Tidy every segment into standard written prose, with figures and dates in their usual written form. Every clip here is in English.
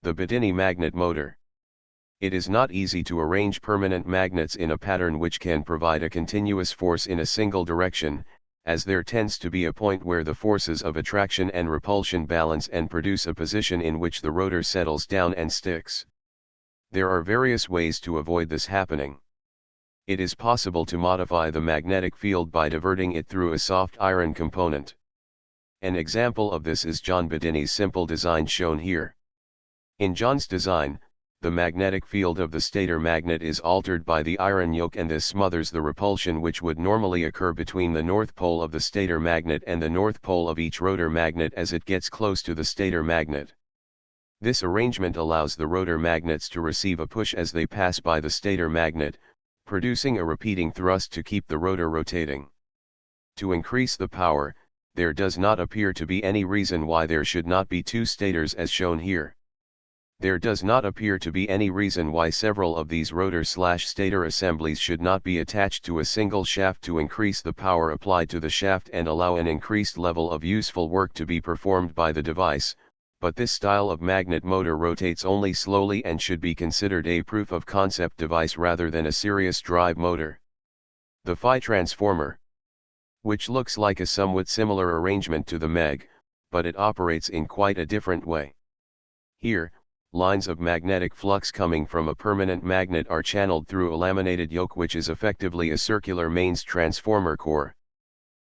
The Bedini magnet motor. It is not easy to arrange permanent magnets in a pattern which can provide a continuous force in a single direction, as there tends to be a point where the forces of attraction and repulsion balance and produce a position in which the rotor settles down and sticks. There are various ways to avoid this happening. It is possible to modify the magnetic field by diverting it through a soft iron component. An example of this is John Bedini's simple design shown here. In John's design, the magnetic field of the stator magnet is altered by the iron yoke, and this smothers the repulsion which would normally occur between the north pole of the stator magnet and the north pole of each rotor magnet as it gets close to the stator magnet. This arrangement allows the rotor magnets to receive a push as they pass by the stator magnet, producing a repeating thrust to keep the rotor rotating. To increase the power, there does not appear to be any reason why there should not be two stators as shown here. There does not appear to be any reason why several of these rotor/stator assemblies should not be attached to a single shaft to increase the power applied to the shaft and allow an increased level of useful work to be performed by the device, but this style of magnet motor rotates only slowly and should be considered a proof of concept device rather than a serious drive motor. The Phi transformer, which looks like a somewhat similar arrangement to the MEG, but it operates in quite a different way. Here, lines of magnetic flux coming from a permanent magnet are channeled through a laminated yoke which is effectively a circular mains transformer core.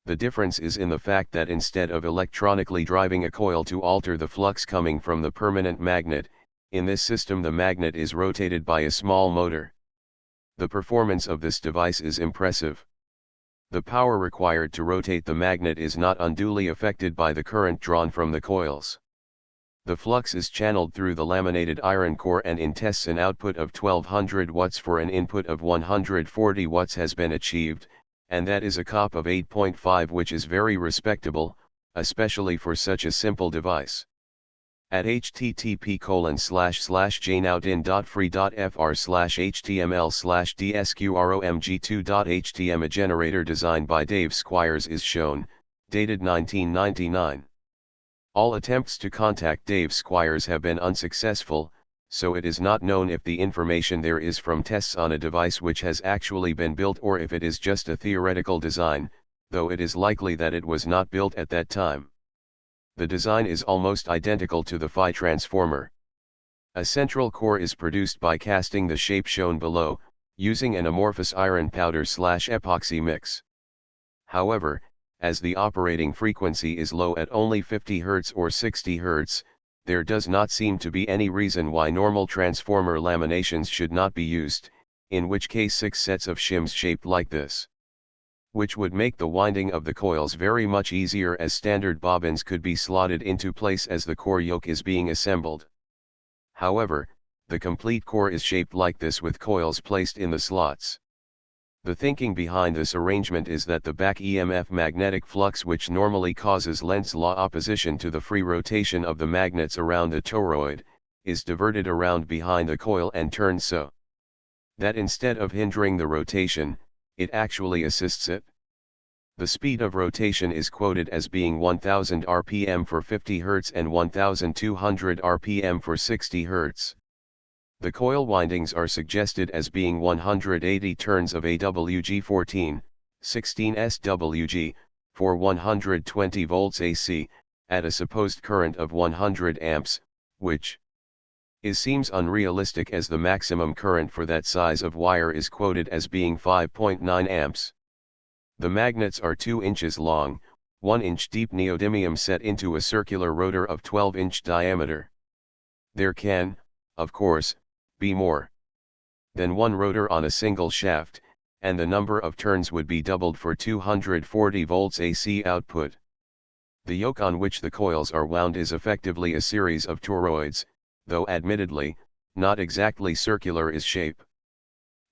The difference is in the fact that instead of electronically driving a coil to alter the flux coming from the permanent magnet, in this system the magnet is rotated by a small motor. The performance of this device is impressive. The power required to rotate the magnet is not unduly affected by the current drawn from the coils. The flux is channeled through the laminated iron core, and in tests an output of 1200 watts for an input of 140 watts has been achieved, and that is a COP of 8.5, which is very respectable, especially for such a simple device. At http://jnoudin.free.fr/html/dsqromg2.htm a generator designed by Dave Squires is shown, dated 1999. All attempts to contact Dave Squires have been unsuccessful, so it is not known if the information there is from tests on a device which has actually been built or if it is just a theoretical design, though it is likely that it was not built at that time. The design is almost identical to the Phi transformer. A central core is produced by casting the shape shown below, using an amorphous iron powder/epoxy mix. However, as the operating frequency is low at only 50 Hz or 60 Hz, there does not seem to be any reason why normal transformer laminations should not be used, in which case 6 sets of shims shaped like this, which would make the winding of the coils very much easier, as standard bobbins could be slotted into place as the core yoke is being assembled. However, the complete core is shaped like this with coils placed in the slots. The thinking behind this arrangement is that the back EMF magnetic flux, which normally causes Lenz's law opposition to the free rotation of the magnets around the toroid, is diverted around behind the coil and turned so that instead of hindering the rotation, it actually assists it. The speed of rotation is quoted as being 1000 rpm for 50 Hz and 1200 rpm for 60 Hz. The coil windings are suggested as being 180 turns of AWG14, 16 SWG, for 120 volts AC, at a supposed current of 100 amps, which seems unrealistic, as the maximum current for that size of wire is quoted as being 5.9 amps. The magnets are 2 inches long, 1 inch deep neodymium set into a circular rotor of 12-inch diameter. There can, of course, be more than one rotor on a single shaft, and the number of turns would be doubled for 240 volts AC output. The yoke on which the coils are wound is effectively a series of toroids, though admittedly, not exactly circular in shape.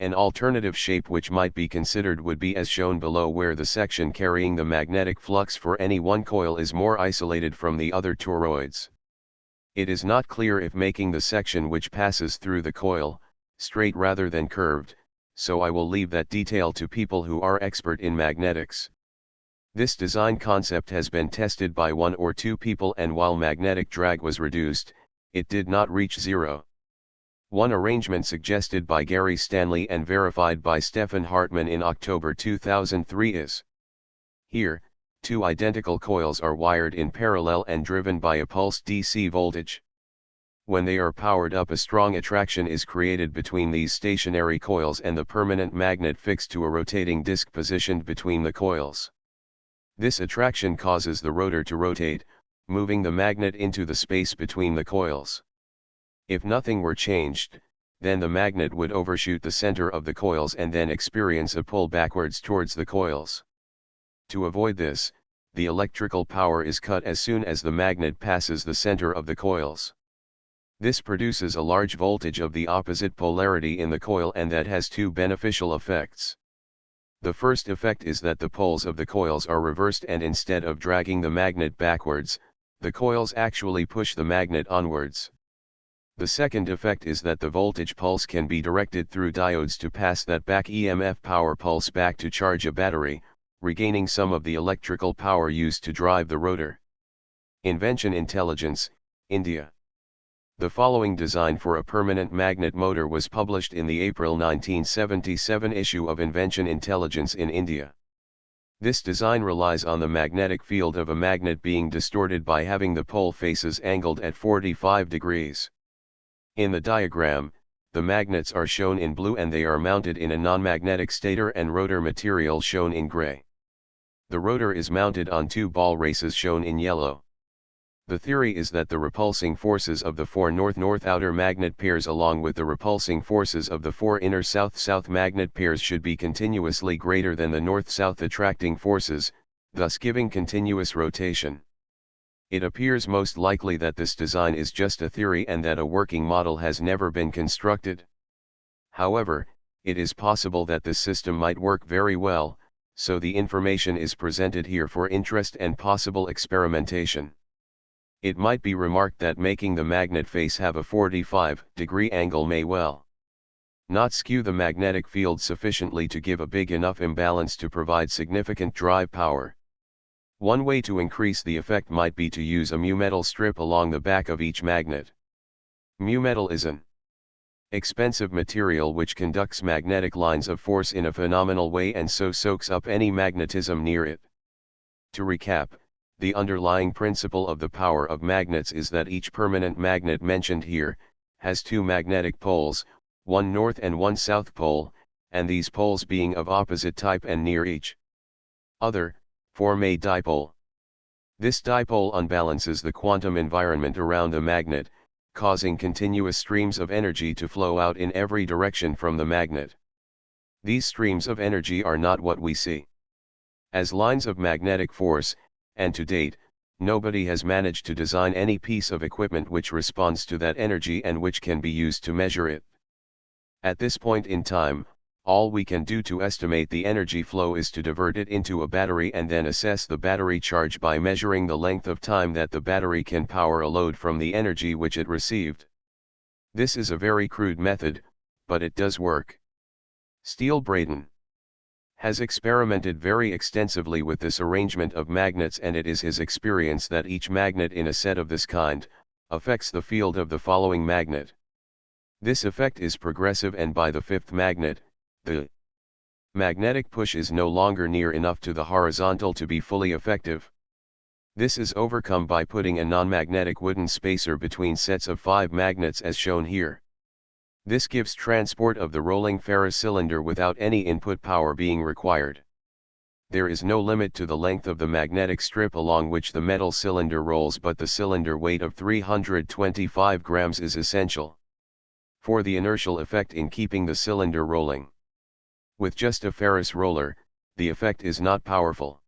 An alternative shape which might be considered would be as shown below, where the section carrying the magnetic flux for any one coil is more isolated from the other toroids. It is not clear if making the section which passes through the coil straight rather than curved, so I will leave that detail to people who are expert in magnetics. This design concept has been tested by 1 or 2 people, and while magnetic drag was reduced, it did not reach zero. One arrangement suggested by Gary Stanley and verified by Stefan Hartmann in October 2003 is: here, two identical coils are wired in parallel and driven by a pulsed DC voltage. When they are powered up, a strong attraction is created between these stationary coils and the permanent magnet fixed to a rotating disc positioned between the coils. This attraction causes the rotor to rotate, moving the magnet into the space between the coils. If nothing were changed, then the magnet would overshoot the center of the coils and then experience a pull backwards towards the coils. To avoid this, the electrical power is cut as soon as the magnet passes the center of the coils. This produces a large voltage of the opposite polarity in the coil, and that has two beneficial effects. The first effect is that the poles of the coils are reversed, and instead of dragging the magnet backwards, the coils actually push the magnet onwards. The second effect is that the voltage pulse can be directed through diodes to pass that back EMF power pulse back to charge a battery, regaining some of the electrical power used to drive the rotor. Invention Intelligence, India. The following design for a permanent magnet motor was published in the April 1977 issue of Invention Intelligence in India. This design relies on the magnetic field of a magnet being distorted by having the pole faces angled at 45 degrees. In the diagram, the magnets are shown in blue and they are mounted in a non-magnetic stator and rotor material shown in gray. The rotor is mounted on two ball races shown in yellow. The theory is that the repulsing forces of the four north-north outer magnet pairs along with the repulsing forces of the four inner south-south magnet pairs should be continuously greater than the north-south attracting forces, thus giving continuous rotation. It appears most likely that this design is just a theory and that a working model has never been constructed. However, it is possible that this system might work very well, so the information is presented here for interest and possible experimentation. It might be remarked that making the magnet face have a 45-degree angle may well not skew the magnetic field sufficiently to give a big enough imbalance to provide significant drive power. One way to increase the effect might be to use a mu metal strip along the back of each magnet. Mu metal is an expensive material which conducts magnetic lines of force in a phenomenal way and so soaks up any magnetism near it. To recap, the underlying principle of the power of magnets is that each permanent magnet mentioned here has two magnetic poles, one north and one south pole, and these poles being of opposite type and near each other, form a dipole. This dipole unbalances the quantum environment around the magnet, causing continuous streams of energy to flow out in every direction from the magnet. These streams of energy are not what we see as lines of magnetic force, and to date, nobody has managed to design any piece of equipment which responds to that energy and which can be used to measure it. At this point in time, all we can do to estimate the energy flow is to divert it into a battery and then assess the battery charge by measuring the length of time that the battery can power a load from the energy which it received. This is a very crude method, but it does work. Steele Braden has experimented very extensively with this arrangement of magnets, and it is his experience that each magnet in a set of this kind affects the field of the following magnet. This effect is progressive, and by the fifth magnet, the magnetic push is no longer near enough to the horizontal to be fully effective. This is overcome by putting a non-magnetic wooden spacer between sets of 5 magnets as shown here. This gives transport of the rolling ferrous cylinder without any input power being required. There is no limit to the length of the magnetic strip along which the metal cylinder rolls, but the cylinder weight of 325 grams is essential for the inertial effect in keeping the cylinder rolling. With just a ferrous roller, the effect is not powerful.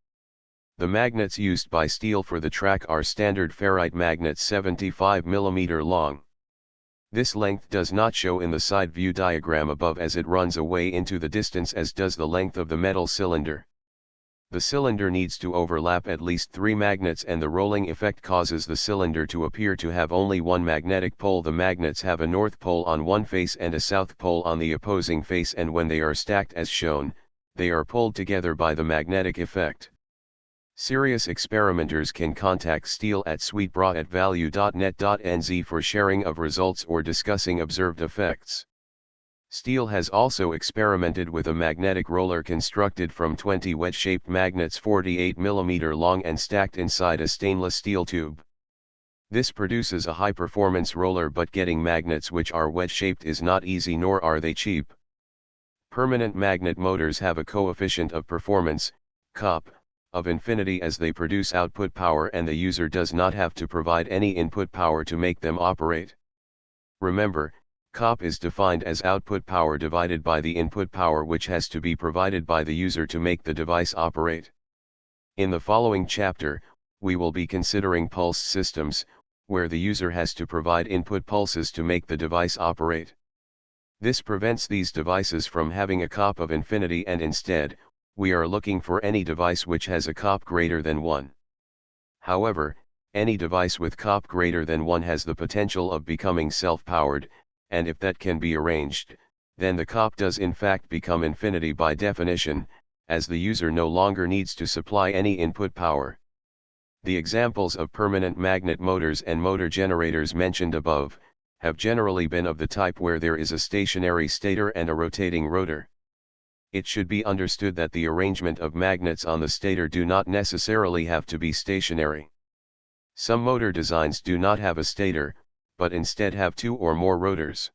The magnets used by Steele for the track are standard ferrite magnets 75 mm long. This length does not show in the side view diagram above, as it runs away into the distance as does the length of the metal cylinder. The cylinder needs to overlap at least 3 magnets, and the rolling effect causes the cylinder to appear to have only one magnetic pole. The magnets have a north pole on one face and a south pole on the opposing face, and when they are stacked as shown, they are pulled together by the magnetic effect. Serious experimenters can contact Steele at sweetbra@value.net.nz for sharing of results or discussing observed effects. Steele has also experimented with a magnetic roller constructed from 20 wedge-shaped magnets 48 mm long and stacked inside a stainless steel tube. This produces a high-performance roller, but getting magnets which are wedge-shaped is not easy, nor are they cheap. Permanent magnet motors have a coefficient of performance, COP, of infinity as they produce output power, and the user does not have to provide any input power to make them operate. Remember, COP is defined as output power divided by the input power which has to be provided by the user to make the device operate. In the following chapter, we will be considering pulse systems, where the user has to provide input pulses to make the device operate. This prevents these devices from having a COP of infinity, and instead, we are looking for any device which has a COP greater than 1. However, any device with COP greater than 1 has the potential of becoming self-powered, and if that can be arranged, then the COP does in fact become infinity by definition, as the user no longer needs to supply any input power. The examples of permanent magnet motors and motor generators mentioned above, have generally been of the type where there is a stationary stator and a rotating rotor. It should be understood that the arrangement of magnets on the stator do not necessarily have to be stationary. Some motor designs do not have a stator, but instead have 2 or more rotors.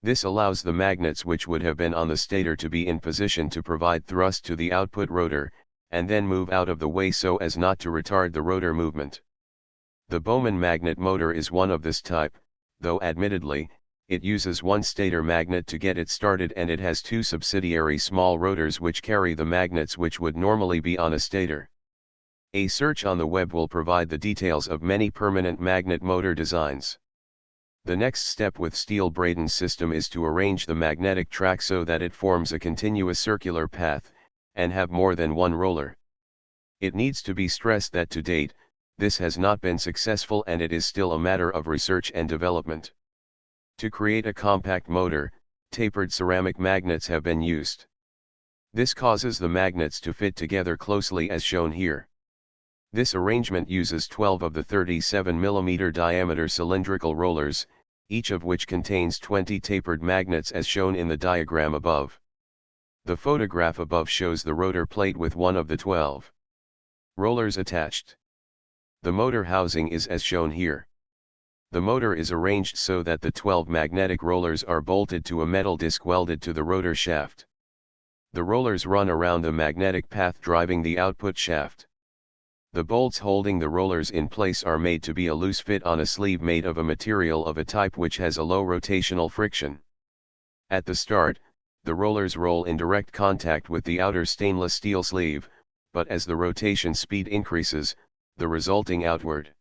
This allows the magnets which would have been on the stator to be in position to provide thrust to the output rotor, and then move out of the way so as not to retard the rotor movement. The Bowman magnet motor is one of this type, though admittedly, it uses one stator magnet to get it started, and it has 2 subsidiary small rotors which carry the magnets which would normally be on a stator. A search on the web will provide the details of many permanent magnet motor designs. The next step with Steele-Braden system is to arrange the magnetic track so that it forms a continuous circular path, and have more than one roller. It needs to be stressed that to date, this has not been successful, and it is still a matter of research and development. To create a compact motor, tapered ceramic magnets have been used. This causes the magnets to fit together closely as shown here. This arrangement uses 12 of the 37 mm diameter cylindrical rollers, each of which contains 20 tapered magnets as shown in the diagram above. The photograph above shows the rotor plate with one of the 12 rollers attached. The motor housing is as shown here. The motor is arranged so that the 12 magnetic rollers are bolted to a metal disc welded to the rotor shaft. The rollers run around the magnetic path driving the output shaft. The bolts holding the rollers in place are made to be a loose fit on a sleeve made of a material of a type which has a low rotational friction. At the start, the rollers roll in direct contact with the outer stainless steel sleeve, but as the rotation speed increases, the resulting outward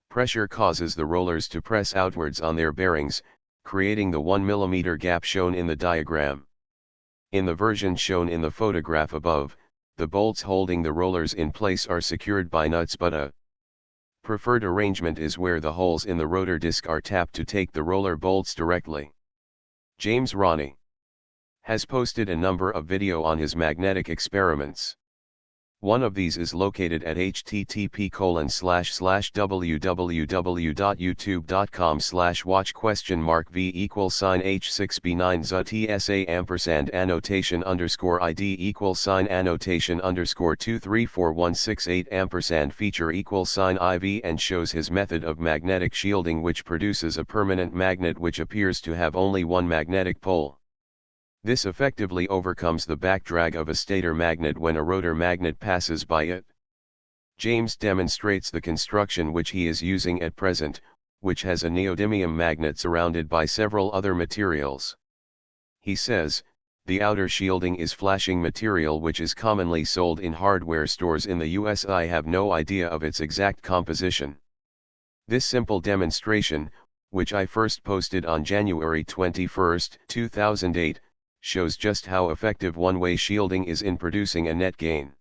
pressure causes the rollers to press outwards on their bearings, creating the 1 mm gap shown in the diagram. In the version shown in the photograph above, the bolts holding the rollers in place are secured by nuts, but a preferred arrangement is where the holes in the rotor disc are tapped to take the roller bolts directly. James Roney has posted a number of videos on his magnetic experiments. One of these is located at http://www.youtube.com/watch?v=h6b9zutsa & annotation_id =annotation_2341688 feature =IV, and shows his method of magnetic shielding, which produces a permanent magnet which appears to have only one magnetic pole. This effectively overcomes the backdrag of a stator magnet when a rotor magnet passes by it. James demonstrates the construction which he is using at present, which has a neodymium magnet surrounded by several other materials. He says, the outer shielding is flashing material which is commonly sold in hardware stores in the US. I have no idea of its exact composition. This simple demonstration, which I first posted on January 21, 2008, shows just how effective one-way shielding is in producing a net gain.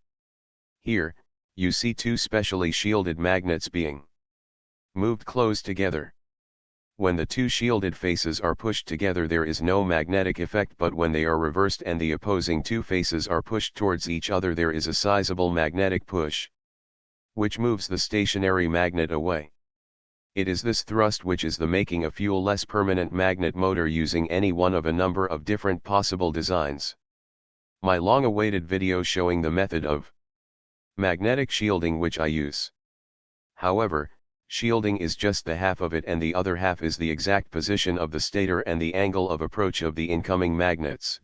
Here, you see 2 specially shielded magnets being moved close together. When the two shielded faces are pushed together there is no magnetic effect, but when they are reversed and the opposing two faces are pushed towards each other there is a sizable magnetic push, which moves the stationary magnet away. It is this thrust which is the making a fuel-less permanent magnet motor using any one of a number of different possible designs. My long-awaited video showing the method of magnetic shielding which I use. However, shielding is just the half of it, and the other half is the exact position of the stator and the angle of approach of the incoming magnets.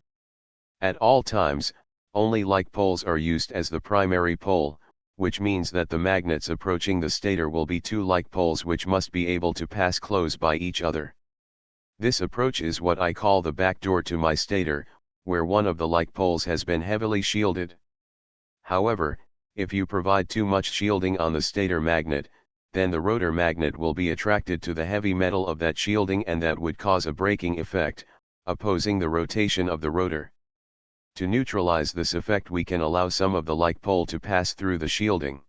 At all times, only like poles are used as the primary pole, which means that the magnets approaching the stator will be two like poles which must be able to pass close by each other. This approach is what I call the back door to my stator, where one of the like poles has been heavily shielded. However, if you provide too much shielding on the stator magnet, then the rotor magnet will be attracted to the heavy metal of that shielding, and that would cause a braking effect, opposing the rotation of the rotor. To neutralize this effect we can allow some of the like pole to pass through the shielding.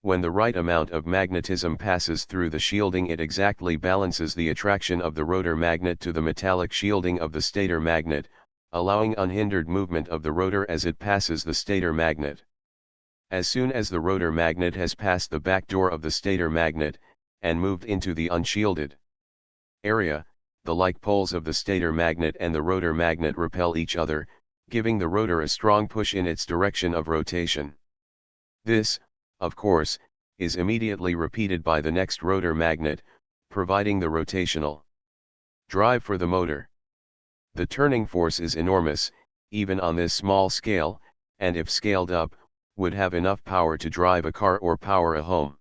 When the right amount of magnetism passes through the shielding it exactly balances the attraction of the rotor magnet to the metallic shielding of the stator magnet, allowing unhindered movement of the rotor as it passes the stator magnet. As soon as the rotor magnet has passed the back door of the stator magnet, and moved into the unshielded area, the like poles of the stator magnet and the rotor magnet repel each other, giving the rotor a strong push in its direction of rotation. This, of course, is immediately repeated by the next rotor magnet, providing the rotational drive for the motor. The turning force is enormous, even on this small scale, and if scaled up, would have enough power to drive a car or power a home.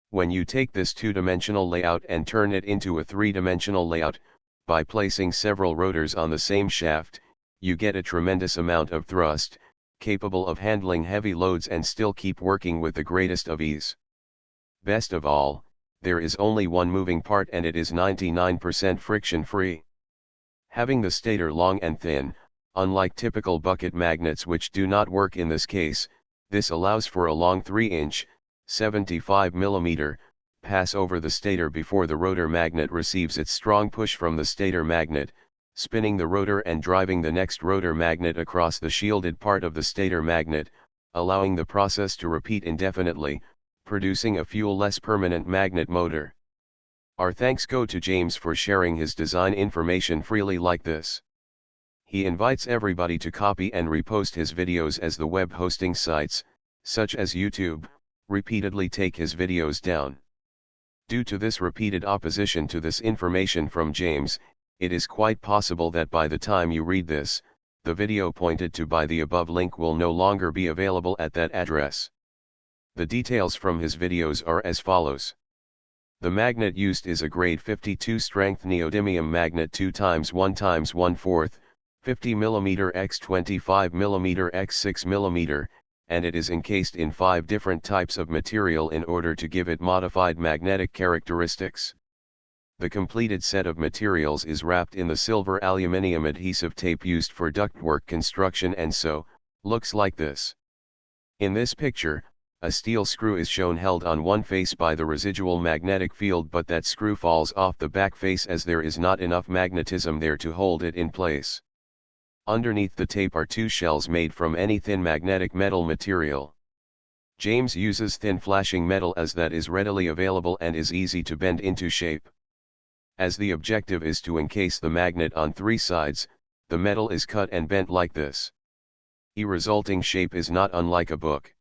When you take this two-dimensional layout and turn it into a three-dimensional layout, by placing several rotors on the same shaft, you get a tremendous amount of thrust, capable of handling heavy loads and still keep working with the greatest of ease. Best of all, there is only one moving part and it is 99% friction-free. Having the stator long and thin, unlike typical bucket magnets which do not work in this case, this allows for a long 3-inch, 75 mm, pass over the stator before the rotor magnet receives its strong push from the stator magnet, spinning the rotor and driving the next rotor magnet across the shielded part of the stator magnet, allowing the process to repeat indefinitely, producing a fuel-less permanent magnet motor. Our thanks go to James for sharing his design information freely like this. He invites everybody to copy and repost his videos as the web hosting sites, such as YouTube, repeatedly take his videos down. Due to this repeated opposition to this information from James, it is quite possible that by the time you read this, the video pointed to by the above link will no longer be available at that address. The details from his videos are as follows. The magnet used is a grade 52 strength neodymium magnet 2x1x1/4, 50 mm x 25 mm x 6 mm, and it is encased in 5 different types of material in order to give it modified magnetic characteristics. The completed set of materials is wrapped in the silver aluminium adhesive tape used for ductwork construction and so, looks like this. In this picture, a steel screw is shown held on one face by the residual magnetic field, but that screw falls off the back face as there is not enough magnetism there to hold it in place. Underneath the tape are 2 shells made from any thin magnetic metal material. James uses thin flashing metal as that is readily available and is easy to bend into shape. As the objective is to encase the magnet on 3 sides, the metal is cut and bent like this. The resulting shape is not unlike a book.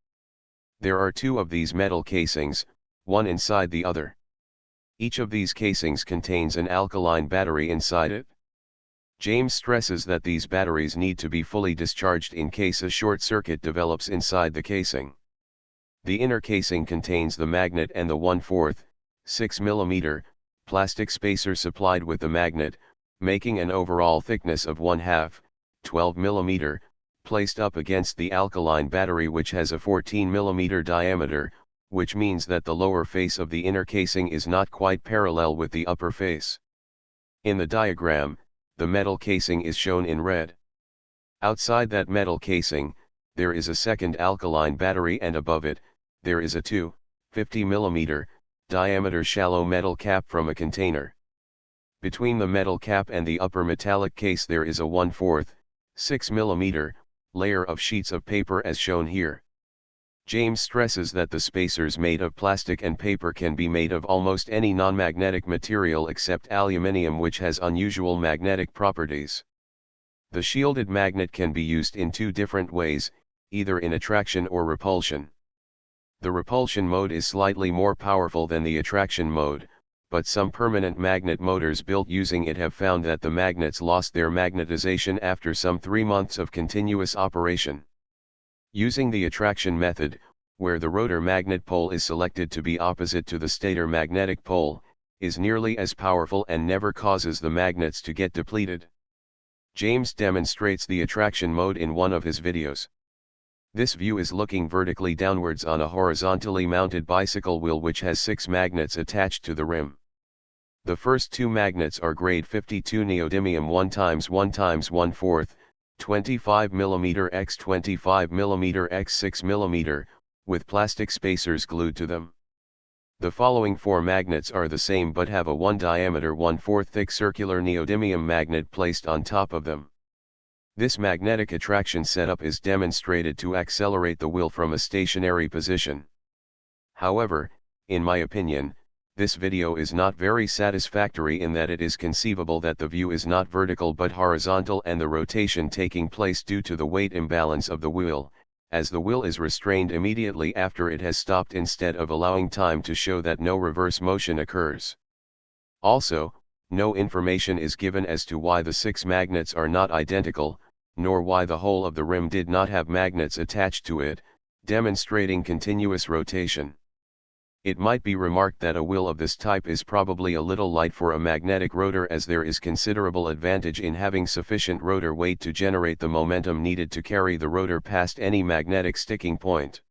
There are 2 of these metal casings, one inside the other. Each of these casings contains an alkaline battery inside it. James stresses that these batteries need to be fully discharged in case a short circuit develops inside the casing. The inner casing contains the magnet and the 1/4, 6 mm, plastic spacer supplied with the magnet, making an overall thickness of 1/2, 12 mm, placed up against the alkaline battery which has a 14 mm diameter, which means that the lower face of the inner casing is not quite parallel with the upper face. In the diagram, the metal casing is shown in red. Outside that metal casing, there is a second alkaline battery and above it, there is a 50 mm, diameter shallow metal cap from a container. Between the metal cap and the upper metallic case there is a 1/4, 6 mm, layer of sheets of paper as shown here. James stresses that the spacers made of plastic and paper can be made of almost any non-magnetic material except aluminium, which has unusual magnetic properties. The shielded magnet can be used in two different ways, either in attraction or repulsion. The repulsion mode is slightly more powerful than the attraction mode, but some permanent magnet motors built using it have found that the magnets lost their magnetization after some 3 months of continuous operation. Using the attraction method, where the rotor magnet pole is selected to be opposite to the stator magnetic pole, is nearly as powerful and never causes the magnets to get depleted. James demonstrates the attraction mode in one of his videos. This view is looking vertically downwards on a horizontally mounted bicycle wheel which has 6 magnets attached to the rim. The first 2 magnets are grade 52 neodymium 1x1x1/4, 25 mm x 25 mm x 6 mm, with plastic spacers glued to them. The following 4 magnets are the same but have a 1 diameter 1/4 thick circular neodymium magnet placed on top of them. This magnetic attraction setup is demonstrated to accelerate the wheel from a stationary position. However, in my opinion, this video is not very satisfactory in that it is conceivable that the view is not vertical but horizontal and the rotation taking place due to the weight imbalance of the wheel, as the wheel is restrained immediately after it has stopped instead of allowing time to show that no reverse motion occurs. Also, no information is given as to why the 6 magnets are not identical, nor why the whole of the rim did not have magnets attached to it, demonstrating continuous rotation. It might be remarked that a wheel of this type is probably a little light for a magnetic rotor, as there is considerable advantage in having sufficient rotor weight to generate the momentum needed to carry the rotor past any magnetic sticking point.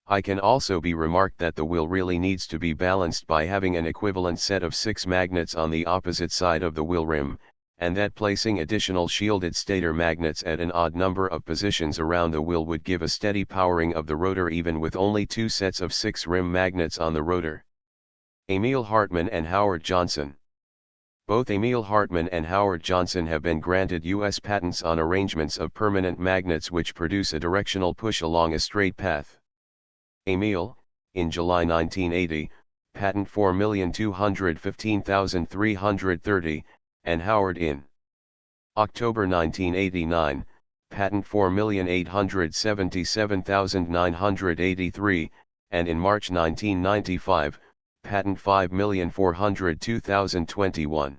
I can also be remarked that the wheel really needs to be balanced by having an equivalent set of 6 magnets on the opposite side of the wheel rim, and that placing additional shielded stator magnets at an odd number of positions around the wheel would give a steady powering of the rotor even with only 2 sets of 6 rim magnets on the rotor. Emil Hartmann and Howard Johnson. Both Emil Hartmann and Howard Johnson have been granted U.S. patents on arrangements of permanent magnets which produce a directional push along a straight path. Emil, in July 1980, patent 4,215,330, and Howard in October 1989, patent 4,877,983, and in March 1995, patent 5,402,021.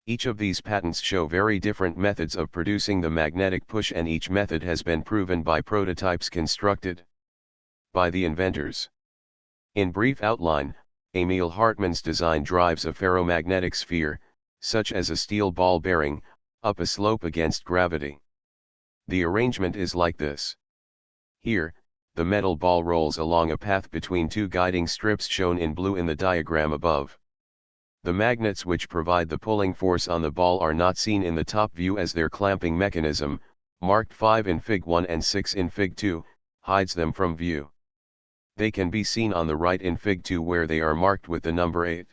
Each of these patents show very different methods of producing the magnetic push, and each method has been proven by prototypes constructed by the inventors. In brief outline, Emil Hartmann's design drives a ferromagnetic sphere, such as a steel ball bearing, up a slope against gravity. The arrangement is like this. Here, the metal ball rolls along a path between 2 guiding strips shown in blue in the diagram above. The magnets which provide the pulling force on the ball are not seen in the top view, as their clamping mechanism, marked 5 in Fig 1 and 6 in Fig 2, hides them from view. They can be seen on the right in Fig 2 where they are marked with the number 8.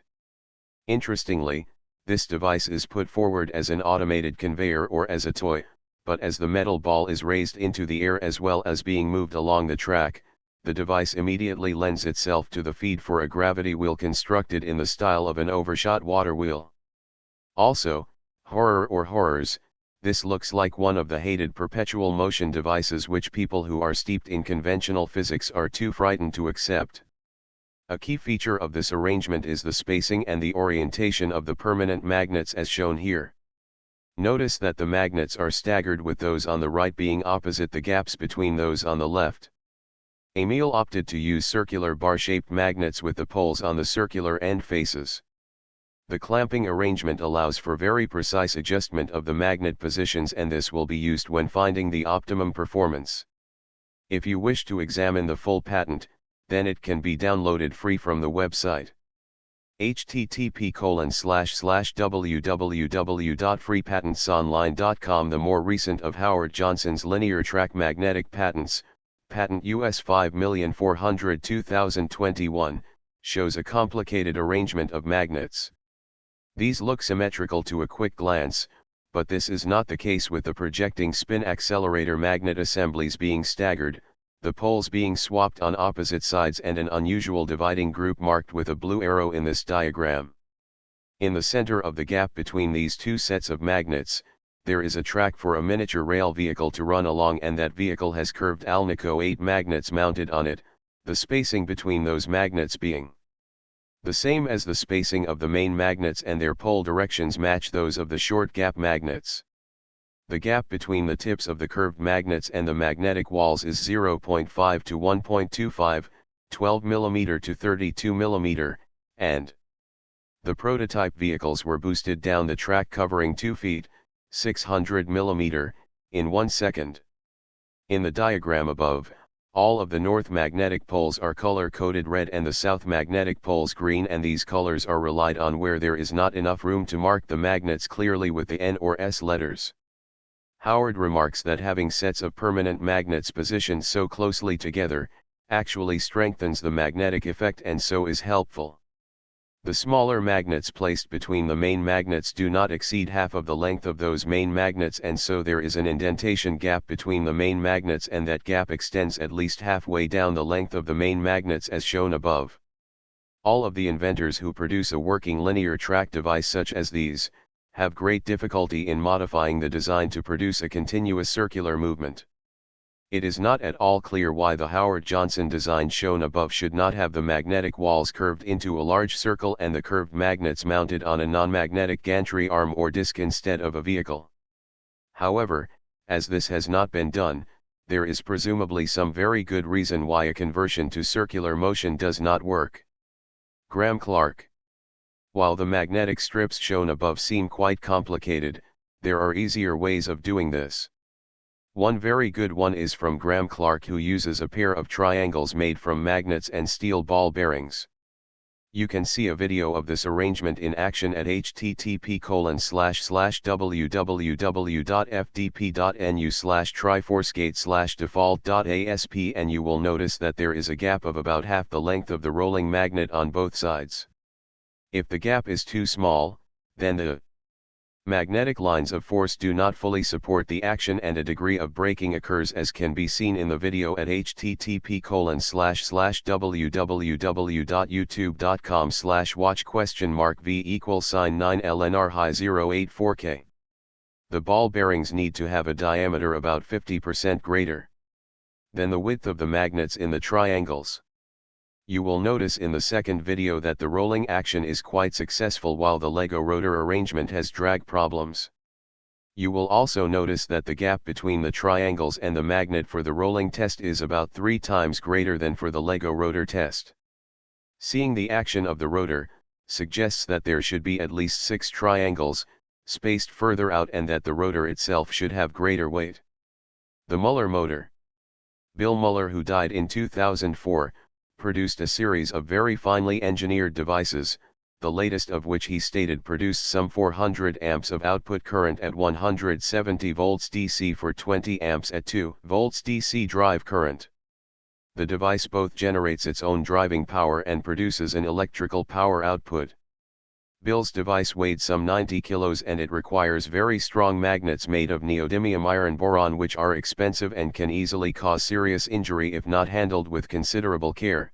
Interestingly, this device is put forward as an automated conveyor or as a toy, but as the metal ball is raised into the air as well as being moved along the track, the device immediately lends itself to the feed for a gravity wheel constructed in the style of an overshot water wheel. Also, horror or horrors, this looks like one of the hated perpetual motion devices which people who are steeped in conventional physics are too frightened to accept. A key feature of this arrangement is the spacing and the orientation of the permanent magnets as shown here. Notice that the magnets are staggered, with those on the right being opposite the gaps between those on the left. Emil opted to use circular bar-shaped magnets with the poles on the circular end faces. The clamping arrangement allows for very precise adjustment of the magnet positions, and this will be used when finding the optimum performance. If you wish to examine the full patent, then it can be downloaded free from the website. http://www.freepatentsonline.com. The more recent of Howard Johnson's linear track magnetic patents, patent US 5,402,021, shows a complicated arrangement of magnets. These look symmetrical to a quick glance, but this is not the case with the projecting spin accelerator magnet assemblies being staggered, the poles being swapped on opposite sides, and an unusual dividing group marked with a blue arrow in this diagram. In the center of the gap between these two sets of magnets, there is a track for a miniature rail vehicle to run along, and that vehicle has curved Alnico 8 magnets mounted on it, the spacing between those magnets being the same as the spacing of the main magnets, and their pole directions match those of the short gap magnets. The gap between the tips of the curved magnets and the magnetic walls is 0.5 to 1.25, 12 mm to 32 mm, and the prototype vehicles were boosted down the track covering 2 feet, 600 mm, in 1 second. In the diagram above, all of the north magnetic poles are color-coded red and the south magnetic poles green, and these colors are relied on where there is not enough room to mark the magnets clearly with the N or S letters. Howard remarks that having sets of permanent magnets positioned so closely together, actually strengthens the magnetic effect and so is helpful. The smaller magnets placed between the main magnets do not exceed half of the length of those main magnets, and so there is an indentation gap between the main magnets, and that gap extends at least halfway down the length of the main magnets as shown above. All of the inventors who produce a working linear track device such as these, have great difficulty in modifying the design to produce a continuous circular movement. It is not at all clear why the Howard Johnson design shown above should not have the magnetic walls curved into a large circle and the curved magnets mounted on a non-magnetic gantry arm or disc instead of a vehicle. However, as this has not been done, there is presumably some very good reason why a conversion to circular motion does not work. Graham Clark. While the magnetic strips shown above seem quite complicated, there are easier ways of doing this. One very good one is from Graham Clark, who uses a pair of triangles made from magnets and steel ball bearings. You can see a video of this arrangement in action at http://www.fdp.nu/triforcegate/default.asp, and you will notice that there is a gap of about half the length of the rolling magnet on both sides. If the gap is too small, then the magnetic lines of force do not fully support the action and a degree of braking occurs, as can be seen in the video at http://www.youtube.com/watch?v=9lnr-high084k. The ball bearings need to have a diameter about 50% greater than the width of the magnets in the triangles. You will notice in the second video that the rolling action is quite successful while the Lego rotor arrangement has drag problems. You will also notice that the gap between the triangles and the magnet for the rolling test is about 3 times greater than for the Lego rotor test. Seeing the action of the rotor suggests that there should be at least 6 triangles, spaced further out, and that the rotor itself should have greater weight. The Muller motor. Bill Muller, who died in 2004, produced a series of very finely engineered devices, the latest of which he stated produced some 400 amps of output current at 170 volts DC for 20 amps at 2 volts DC drive current. The device both generates its own driving power and produces an electrical power output. Bill's device weighed some 90 kilos, and it requires very strong magnets made of neodymium iron boron, which are expensive and can easily cause serious injury if not handled with considerable care.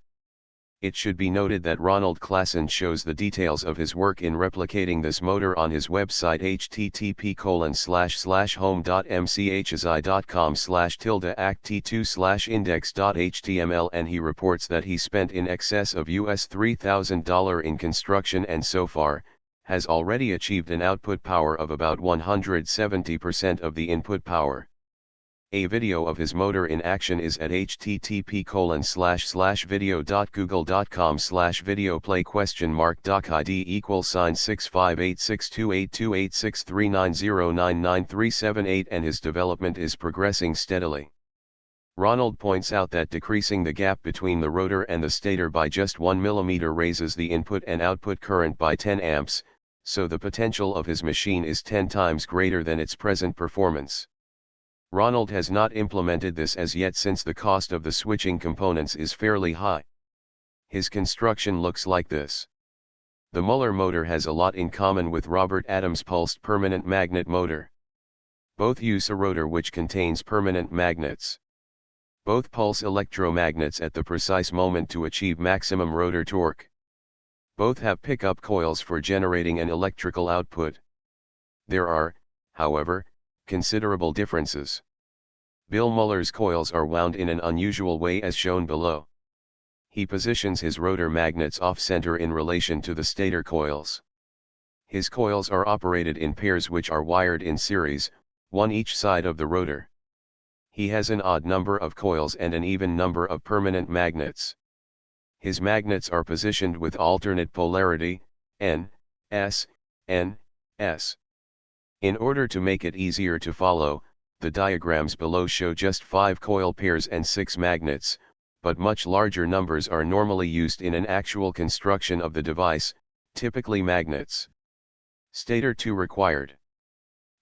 It should be noted that Ronald Klassen shows the details of his work in replicating this motor on his website http://home.mchzi.com/act2/index.html, and he reports that he spent in excess of US $3,000 in construction and so far, has already achieved an output power of about 170% of the input power. A video of his motor in action is at http://video.google.com/videoplay?doc ID =$658282863909938, and his development is progressing steadily. Ronald points out that decreasing the gap between the rotor and the stator by just 1 mm raises the input and output current by 10 amps, so the potential of his machine is 10 times greater than its present performance. Ronald has not implemented this as yet since the cost of the switching components is fairly high. His construction looks like this. The Muller motor has a lot in common with Robert Adams' pulsed permanent magnet motor. Both use a rotor which contains permanent magnets. Both pulse electromagnets at the precise moment to achieve maximum rotor torque. Both have pickup coils for generating an electrical output. There are, however, considerable differences. Bill Muller's coils are wound in an unusual way as shown below. He positions his rotor magnets off-center in relation to the stator coils. His coils are operated in pairs which are wired in series, one each side of the rotor. He has an odd number of coils and an even number of permanent magnets. His magnets are positioned with alternate polarity, N, S, N, S. In order to make it easier to follow, the diagrams below show just 5 coil pairs and 6 magnets, but much larger numbers are normally used in an actual construction of the device, typically magnets. Stator 2 required.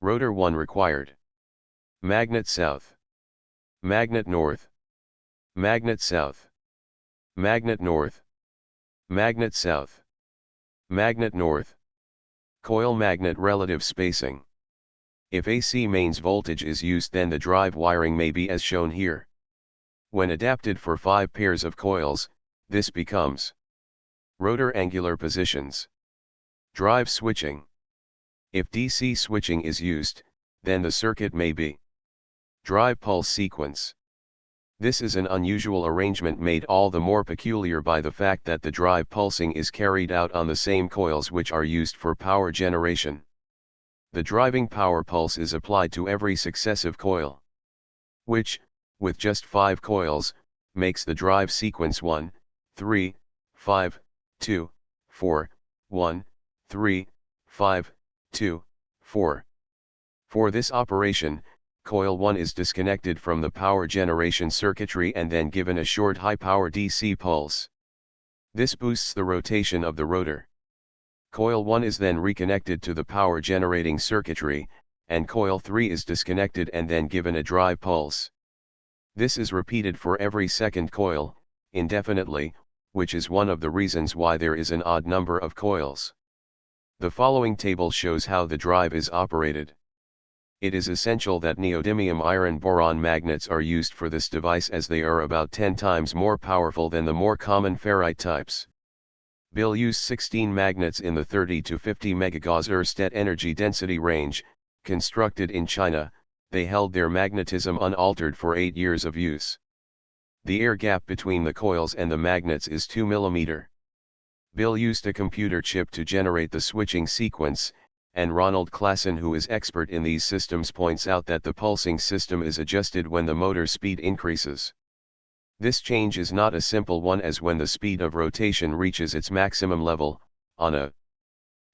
Rotor 1 required. Magnet south. Magnet north. Magnet south. Magnet north. Magnet south. Magnet north. Coil magnet relative spacing. If AC mains voltage is used, then the drive wiring may be as shown here. When adapted for 5 pairs of coils, this becomes rotor angular positions. Drive switching. If DC switching is used, then the circuit may be drive pulse sequence. This is an unusual arrangement made all the more peculiar by the fact that the drive pulsing is carried out on the same coils which are used for power generation. The driving power pulse is applied to every successive coil, which, with just 5 coils, makes the drive sequence 1, 3, 5, 2, 4, 1, 3, 5, 2, 4. For this operation, coil 1 is disconnected from the power generation circuitry and then given a short high-power DC pulse. This boosts the rotation of the rotor. Coil 1 is then reconnected to the power generating circuitry, and coil 3 is disconnected and then given a drive pulse. This is repeated for every second coil, indefinitely, which is one of the reasons why there is an odd number of coils. The following table shows how the drive is operated. It is essential that neodymium iron boron magnets are used for this device as they are about 10 times more powerful than the more common ferrite types. Bill used 16 magnets in the 30 to 50 megagauss Ørsted energy density range, constructed in China. They held their magnetism unaltered for 8 years of use. The air gap between the coils and the magnets is 2 mm. Bill used a computer chip to generate the switching sequence, and Ronald Klassen, who is expert in these systems, points out that the pulsing system is adjusted when the motor speed increases. This change is not a simple one, as when the speed of rotation reaches its maximum level, on a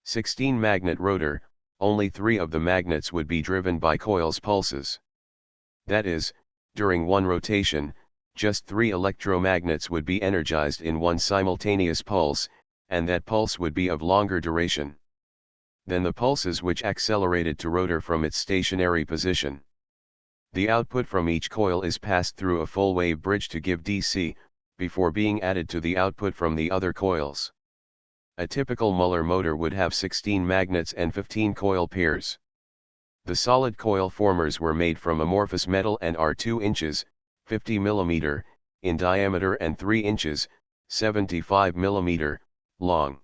16-magnet rotor, only 3 of the magnets would be driven by coils' pulses. That is, during one rotation, just 3 electromagnets would be energized in one simultaneous pulse, and that pulse would be of longer duration than the pulses which accelerated to rotor from its stationary position. The output from each coil is passed through a full wave bridge to give DC, before being added to the output from the other coils. A typical Muller motor would have 16 magnets and 15 coil pairs. The solid coil formers were made from amorphous metal and are 2 inches, 50 mm, in diameter and 3 inches, 75 mm, long.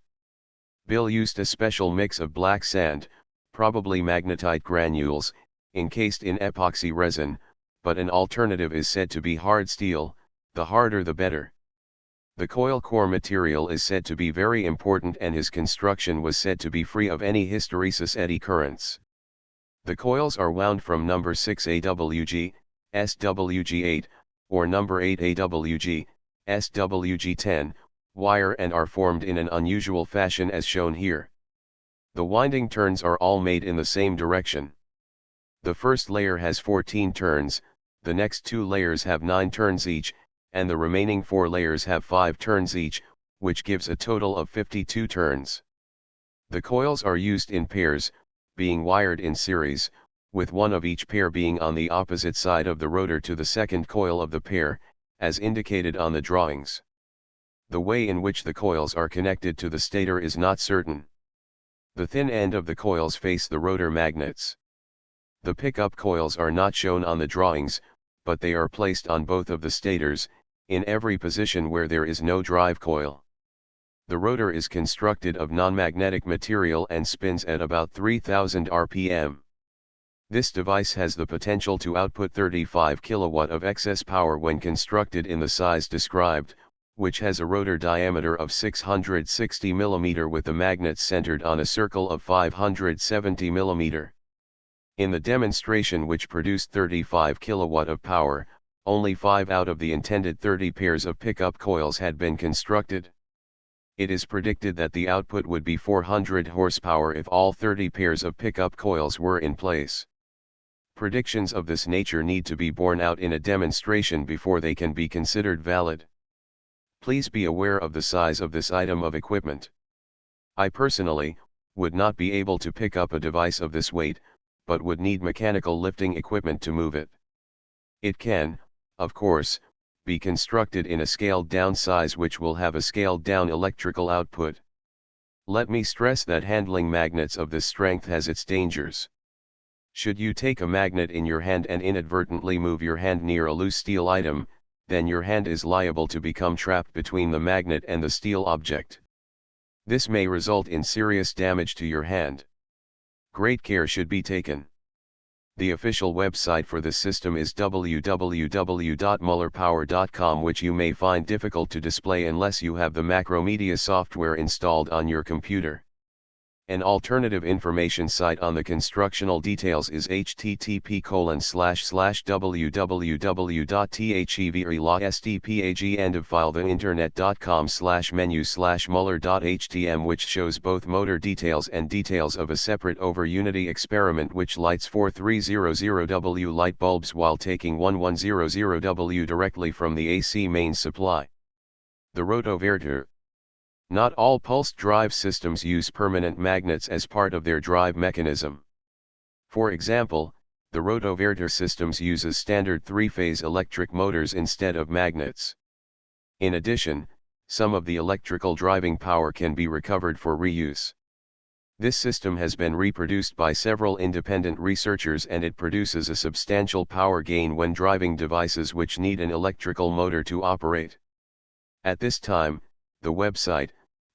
Bill used a special mix of black sand, probably magnetite granules, encased in epoxy resin, but an alternative is said to be hard steel, the harder the better. The coil core material is said to be very important, and his construction was said to be free of any hysteresis eddy currents. The coils are wound from number 6 AWG, SWG8, or number 8 AWG, SWG10, wire and are formed in an unusual fashion as shown here. The winding turns are all made in the same direction. The first layer has 14 turns, the next 2 layers have 9 turns each, and the remaining 4 layers have 5 turns each, which gives a total of 52 turns. The coils are used in pairs, being wired in series, with one of each pair being on the opposite side of the rotor to the second coil of the pair, as indicated on the drawings. The way in which the coils are connected to the stator is not certain. The thin end of the coils face the rotor magnets. The pickup coils are not shown on the drawings, but they are placed on both of the stators, in every position where there is no drive coil. The rotor is constructed of non-magnetic material and spins at about 3000 rpm. This device has the potential to output 35 kW of excess power when constructed in the size described, which has a rotor diameter of 660 mm with the magnets centered on a circle of 570 mm. In the demonstration, which produced 35 kW of power, only 5 out of the intended 30 pairs of pickup coils had been constructed. It is predicted that the output would be 400 horsepower if all 30 pairs of pickup coils were in place. Predictions of this nature need to be borne out in a demonstration before they can be considered valid. Please be aware of the size of this item of equipment. I personally would not be able to pick up a device of this weight, but would need mechanical lifting equipment to move it. It can, of course, be constructed in a scaled-down size which will have a scaled-down electrical output. Let me stress that handling magnets of this strength has its dangers. Should you take a magnet in your hand and inadvertently move your hand near a loose steel item, then your hand is liable to become trapped between the magnet and the steel object. This may result in serious damage to your hand. Great care should be taken. The official website for this system is www.mullerpower.com, which you may find difficult to display unless you have the Macromedia software installed on your computer. An alternative information site on the constructional details is http://www.thevlastpageinternet.com/menu/muller.htm, which shows both motor details and details of a separate over Unity experiment which lights 4300W light bulbs while taking 1100W directly from the AC mains supply. The rotoverter. Not all pulsed drive systems use permanent magnets as part of their drive mechanism. For example, the rotoverter systems uses standard three-phase electric motors instead of magnets. In addition, some of the electrical driving power can be recovered for reuse. This system has been reproduced by several independent researchers, and it produces a substantial power gain when driving devices which need an electrical motor to operate. At this time, the website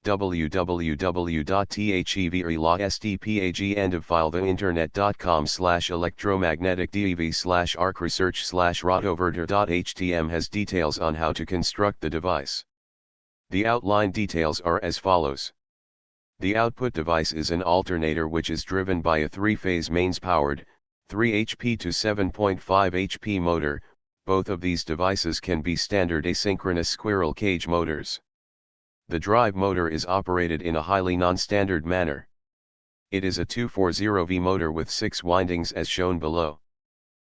www.thevlastpageinternet.com/electromagnetic-dev/arc-research/rotoverter.htm has details on how to construct the device. The outline details are as follows. The output device is an alternator which is driven by a three-phase mains-powered, 3 HP to 7.5 HP motor. Both of these devices can be standard asynchronous squirrel cage motors. The drive motor is operated in a highly non-standard manner. It is a 240V motor with 6 windings as shown below.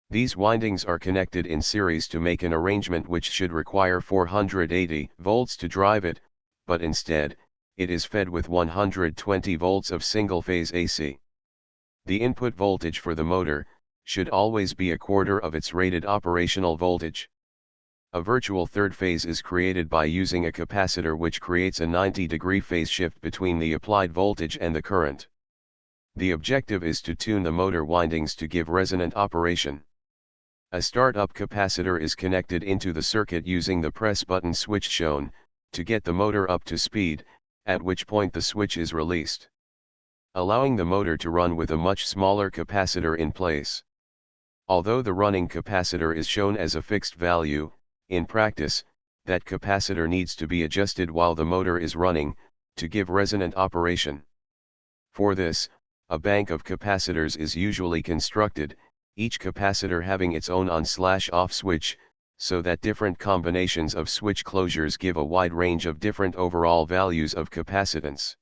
These windings are connected in series to make an arrangement which should require 480 volts to drive it, but instead, it is fed with 120 volts of single-phase AC. The input voltage for the motor should always be a quarter of its rated operational voltage. A virtual third phase is created by using a capacitor which creates a 90-degree phase shift between the applied voltage and the current. The objective is to tune the motor windings to give resonant operation. A start-up capacitor is connected into the circuit using the press button switch shown, to get the motor up to speed, at which point the switch is released, allowing the motor to run with a much smaller capacitor in place. Although the running capacitor is shown as a fixed value, in practice, that capacitor needs to be adjusted while the motor is running, to give resonant operation. For this, a bank of capacitors is usually constructed, each capacitor having its own on/off switch, so that different combinations of switch closures give a wide range of different overall values of capacitance.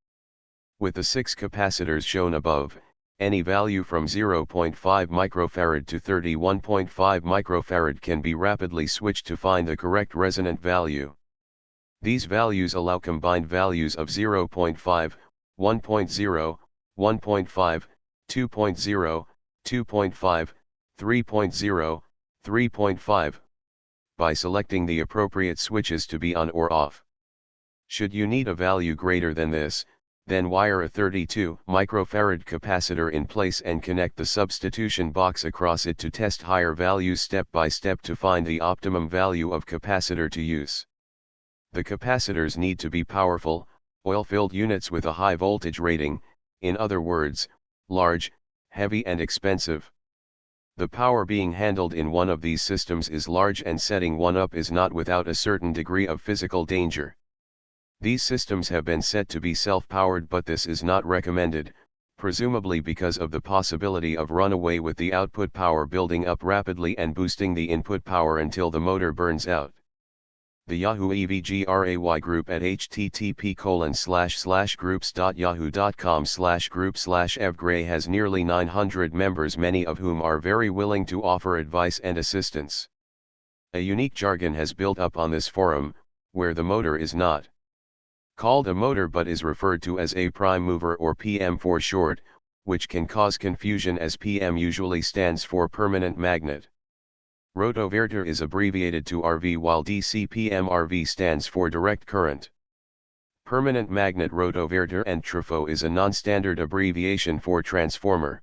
With the 6 capacitors shown above, any value from 0.5 microfarad to 31.5 microfarad can be rapidly switched to find the correct resonant value. These values allow combined values of 0.5, 1.0, 1.5, 2.0, 2.5, 3.0, 3.5, by selecting the appropriate switches to be on or off. Should you need a value greater than this, then wire a 32 microfarad capacitor in place and connect the substitution box across it to test higher values step by step to find the optimum value of capacitor to use. The capacitors need to be powerful, oil-filled units with a high voltage rating, in other words, large, heavy and expensive. The power being handled in one of these systems is large and setting one up is not without a certain degree of physical danger. These systems have been set to be self-powered, but this is not recommended, presumably because of the possibility of runaway with the output power building up rapidly and boosting the input power until the motor burns out. The Yahoo EVGRAY group at http://groups.yahoo.com/group/evgray has nearly 900 members, many of whom are very willing to offer advice and assistance. A unique jargon has built up on this forum, where the motor is not called a motor but is referred to as a prime mover or PM for short, which can cause confusion as PM usually stands for permanent magnet. Rotoverter is abbreviated to RV while DCPM-RV stands for direct current. Permanent magnet rotoverter and TRFO is a non-standard abbreviation for transformer.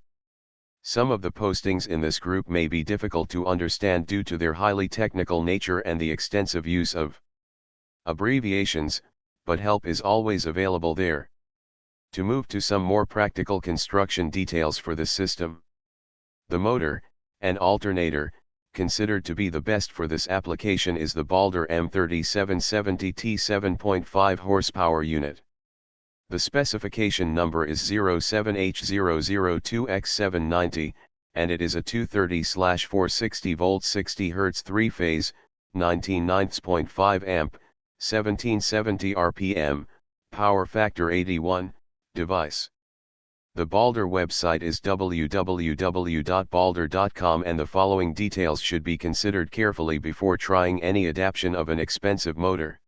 Some of the postings in this group may be difficult to understand due to their highly technical nature and the extensive use of abbreviations, but help is always available there. To move to some more practical construction details for this system. The motor, an alternator, considered to be the best for this application is the Balder M3770T 7.5 horsepower unit. The specification number is 07H002X790, and it is a 230/460 volt 60 Hz 3-phase, 19/9.5 amp, 1770 RPM, power factor 81, device. The Balder website is www.balder.com, and the following details should be considered carefully before trying any adaptation of an expensive motor.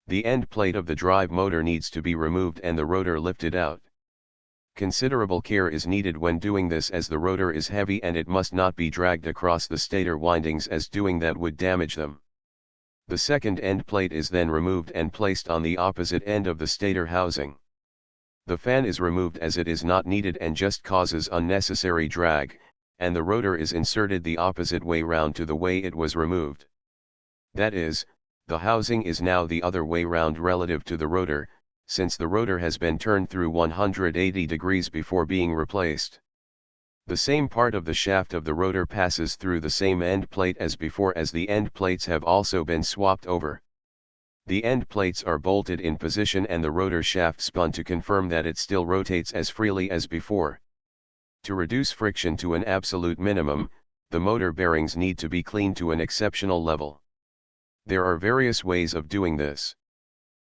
The end plate of the drive motor needs to be removed and the rotor lifted out. Considerable care is needed when doing this as the rotor is heavy and it must not be dragged across the stator windings, as doing that would damage them. The second end plate is then removed and placed on the opposite end of the stator housing. The fan is removed as it is not needed and just causes unnecessary drag, and the rotor is inserted the opposite way round to the way it was removed. That is, the housing is now the other way round relative to the rotor, since the rotor has been turned through 180 degrees before being replaced. The same part of the shaft of the rotor passes through the same end plate as before, as the end plates have also been swapped over. The end plates are bolted in position and the rotor shaft spun to confirm that it still rotates as freely as before. To reduce friction to an absolute minimum, the motor bearings need to be cleaned to an exceptional level. There are various ways of doing this.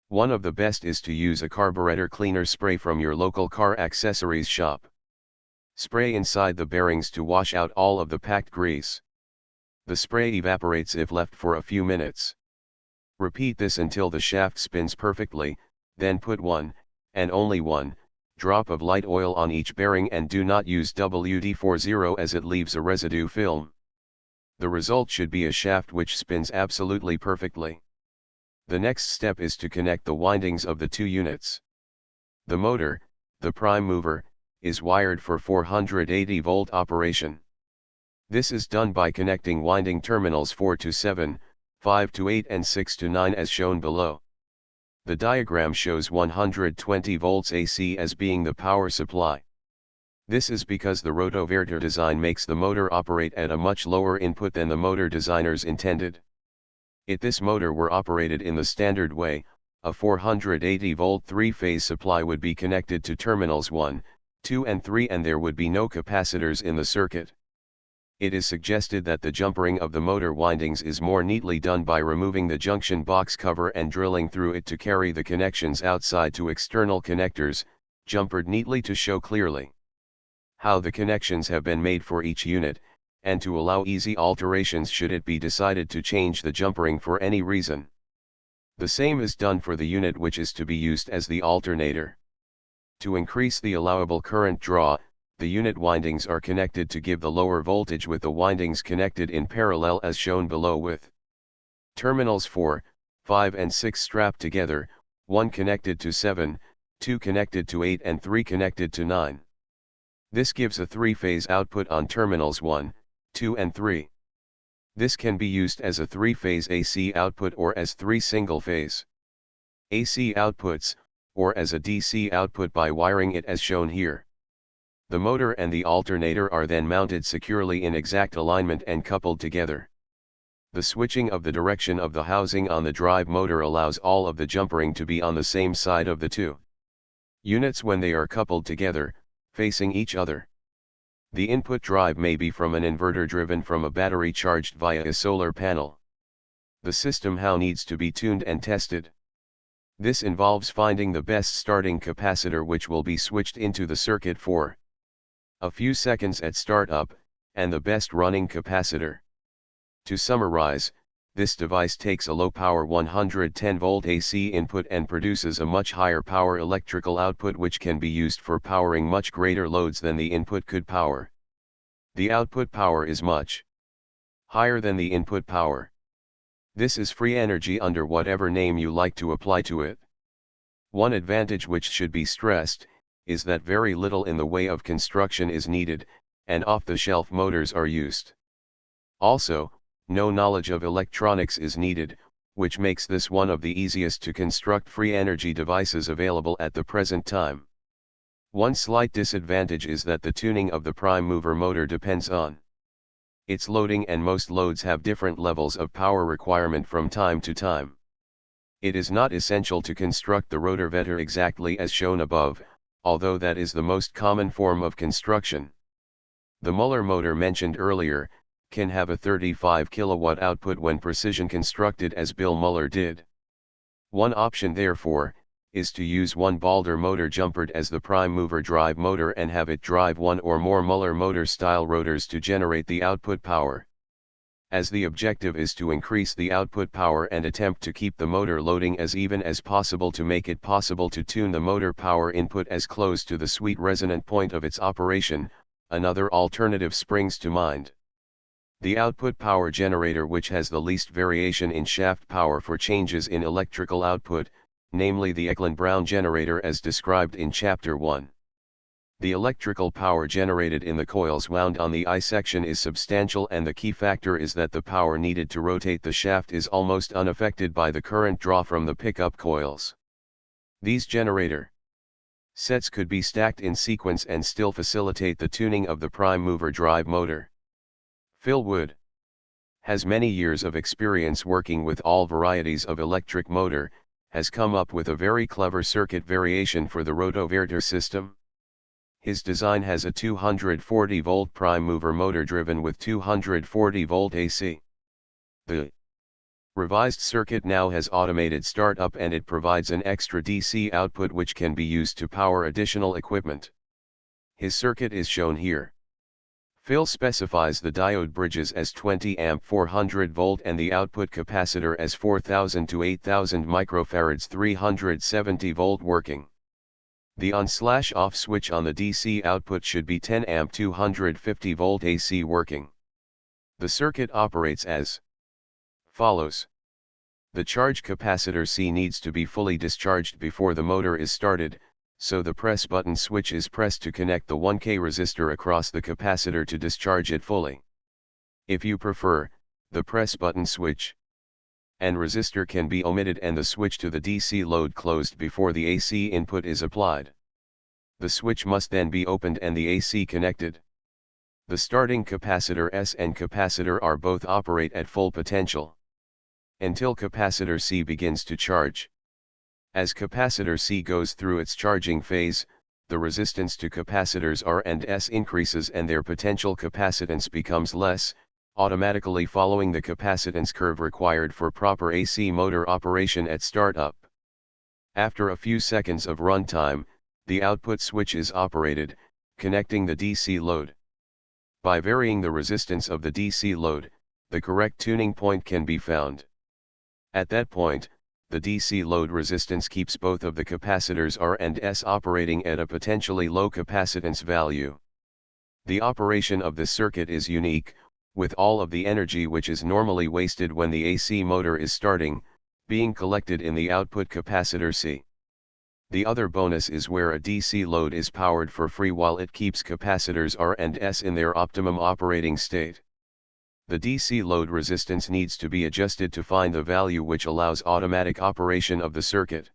One of the best is to use a carburetor cleaner spray from your local car accessories shop. Spray inside the bearings to wash out all of the packed grease. The spray evaporates if left for a few minutes. Repeat this until the shaft spins perfectly, then put one, and only one, drop of light oil on each bearing and do not use WD-40 as it leaves a residue film. The result should be a shaft which spins absolutely perfectly. The next step is to connect the windings of the two units. The motor, the prime mover, is wired for 480 volt operation. This is done by connecting winding terminals 4 to 7, 5 to 8 and 6 to 9 as shown below. The diagram shows 120 volts AC as being the power supply. This is because the rotoverter design makes the motor operate at a much lower input than the motor designers intended. If this motor were operated in the standard way, a 480 volt 3-phase supply would be connected to terminals 1, 2 and 3 and there would be no capacitors in the circuit. It is suggested that the jumpering of the motor windings is more neatly done by removing the junction box cover and drilling through it to carry the connections outside to external connectors, jumpered neatly to show clearly how the connections have been made for each unit, and to allow easy alterations should it be decided to change the jumpering for any reason. The same is done for the unit which is to be used as the alternator. To increase the allowable current draw, the unit windings are connected to give the lower voltage with the windings connected in parallel as shown below with terminals 4, 5 and 6 strapped together, 1 connected to 7, 2 connected to 8 and 3 connected to 9. This gives a 3-phase output on terminals 1, 2 and 3. This can be used as a 3-phase AC output or as 3 single-phase AC outputs, or as a DC output by wiring it as shown here. The motor and the alternator are then mounted securely in exact alignment and coupled together. The switching of the direction of the housing on the drive motor allows all of the jumpering to be on the same side of the two units when they are coupled together, facing each other. The input drive may be from an inverter driven from a battery charged via a solar panel. The system how needs to be tuned and tested. This involves finding the best starting capacitor which will be switched into the circuit for a few seconds at startup, and the best running capacitor. To summarize, this device takes a low power 110 volt AC input and produces a much higher power electrical output which can be used for powering much greater loads than the input could power. The output power is much higher than the input power. This is free energy under whatever name you like to apply to it. One advantage which should be stressed, is that very little in the way of construction is needed, and off-the-shelf motors are used. Also, no knowledge of electronics is needed, which makes this one of the easiest to construct free energy devices available at the present time. One slight disadvantage is that the tuning of the prime mover motor depends on its loading, and most loads have different levels of power requirement from time to time. It is not essential to construct the rotor-vetor exactly as shown above, although that is the most common form of construction. The Muller motor mentioned earlier can have a 35 kilowatt output when precision constructed as Bill Muller did. One option therefore, is to use one Balder motor jumpered as the prime mover drive motor and have it drive one or more Muller motor style rotors to generate the output power. As the objective is to increase the output power and attempt to keep the motor loading as even as possible to make it possible to tune the motor power input as close to the sweet resonant point of its operation, another alternative springs to mind. The output power generator which has the least variation in shaft power for changes in electrical output, namely the Eklund-Brown generator as described in Chapter 1. The electrical power generated in the coils wound on the I section is substantial, and the key factor is that the power needed to rotate the shaft is almost unaffected by the current draw from the pickup coils. These generator sets could be stacked in sequence and still facilitate the tuning of the prime mover drive motor. Phil Wood has many years of experience working with all varieties of electric motor, has come up with a very clever circuit variation for the rotoverter system. His design has a 240 volt prime mover motor driven with 240 volt AC. The revised circuit now has automated startup, and it provides an extra DC output which can be used to power additional equipment. His circuit is shown here. Phil specifies the diode bridges as 20 amp 400 volt and the output capacitor as 4000 to 8000 microfarads 370 volt working. The on/off switch on the DC output should be 10 amp 250 volt AC working. The circuit operates as follows. The charge capacitor C needs to be fully discharged before the motor is started, so the press button switch is pressed to connect the 1K resistor across the capacitor to discharge it fully. If you prefer, the press button switch and resistor can be omitted and the switch to the DC load closed before the AC input is applied. The switch must then be opened and the AC connected. The starting capacitor S and capacitor R both operate at full potential until capacitor C begins to charge. As capacitor C goes through its charging phase, the resistance to capacitors R and S increases and their potential capacitance becomes less, automatically following the capacitance curve required for proper AC motor operation at startup. After a few seconds of runtime, the output switch is operated, connecting the DC load. By varying the resistance of the DC load, the correct tuning point can be found. At that point, the DC load resistance keeps both of the capacitors R and S operating at a potentially low capacitance value. The operation of this circuit is unique, with all of the energy which is normally wasted when the AC motor is starting, being collected in the output capacitor C. The other bonus is where a DC load is powered for free while it keeps capacitors R and S in their optimum operating state. The DC load resistance needs to be adjusted to find the value which allows automatic operation of the circuit.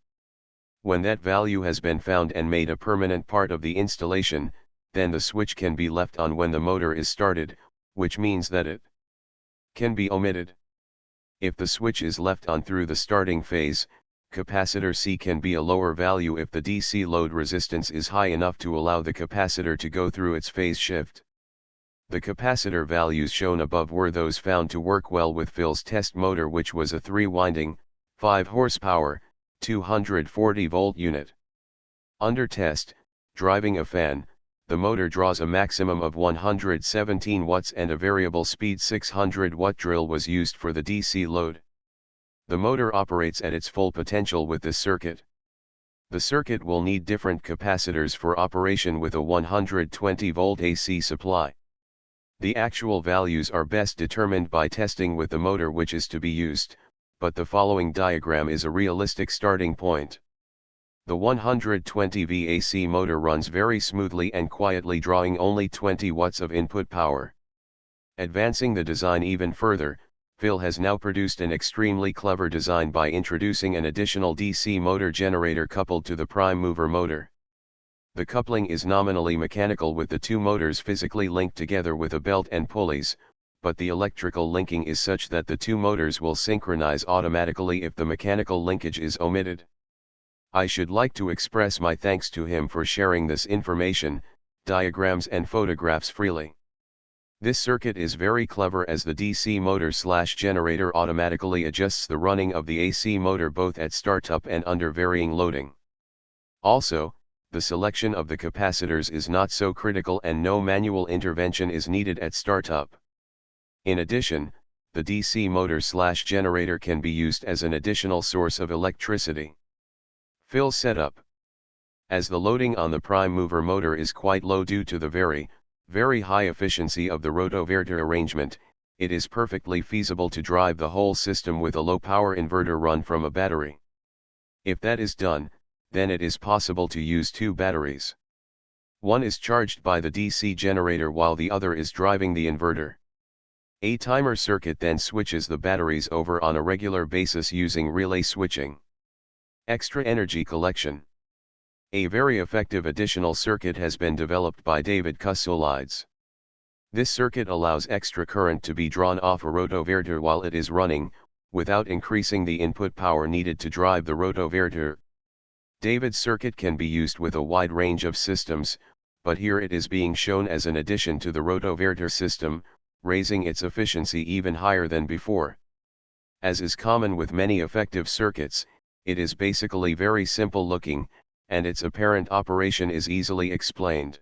When that value has been found and made a permanent part of the installation, then the switch can be left on when the motor is started, which means that it can be omitted. If the switch is left on through the starting phase, capacitor C can be a lower value if the DC load resistance is high enough to allow the capacitor to go through its phase shift. The capacitor values shown above were those found to work well with Phil's test motor, which was a 3-winding, 5 horsepower, 240 volt unit. Under test, driving a fan, the motor draws a maximum of 117 watts and a variable speed 600 watt drill was used for the DC load. The motor operates at its full potential with this circuit. The circuit will need different capacitors for operation with a 120 volt AC supply. The actual values are best determined by testing with the motor which is to be used, but the following diagram is a realistic starting point. The 120 V AC motor runs very smoothly and quietly, drawing only 20 watts of input power. Advancing the design even further, Phil has now produced an extremely clever design by introducing an additional DC motor generator coupled to the prime mover motor. The coupling is nominally mechanical with the two motors physically linked together with a belt and pulleys, but the electrical linking is such that the two motors will synchronize automatically if the mechanical linkage is omitted. I should like to express my thanks to him for sharing this information, diagrams and photographs freely. This circuit is very clever as the DC motor/generator automatically adjusts the running of the AC motor both at startup and under varying loading. Also, the selection of the capacitors is not so critical and no manual intervention is needed at startup. In addition, the DC motor/generator can be used as an additional source of electricity. Phil setup. As the loading on the prime mover motor is quite low due to the very high efficiency of the rotoverter arrangement, it is perfectly feasible to drive the whole system with a low power inverter run from a battery. If that is done, then it is possible to use two batteries. One is charged by the DC generator while the other is driving the inverter. A timer circuit then switches the batteries over on a regular basis using relay switching. Extra energy collection. A very effective additional circuit has been developed by David Kusolides. This circuit allows extra current to be drawn off a rotoverter while it is running, without increasing the input power needed to drive the rotoverter. David's circuit can be used with a wide range of systems, but here it is being shown as an addition to the rotoverter system, raising its efficiency even higher than before. As is common with many effective circuits, it is basically very simple looking, and its apparent operation is easily explained.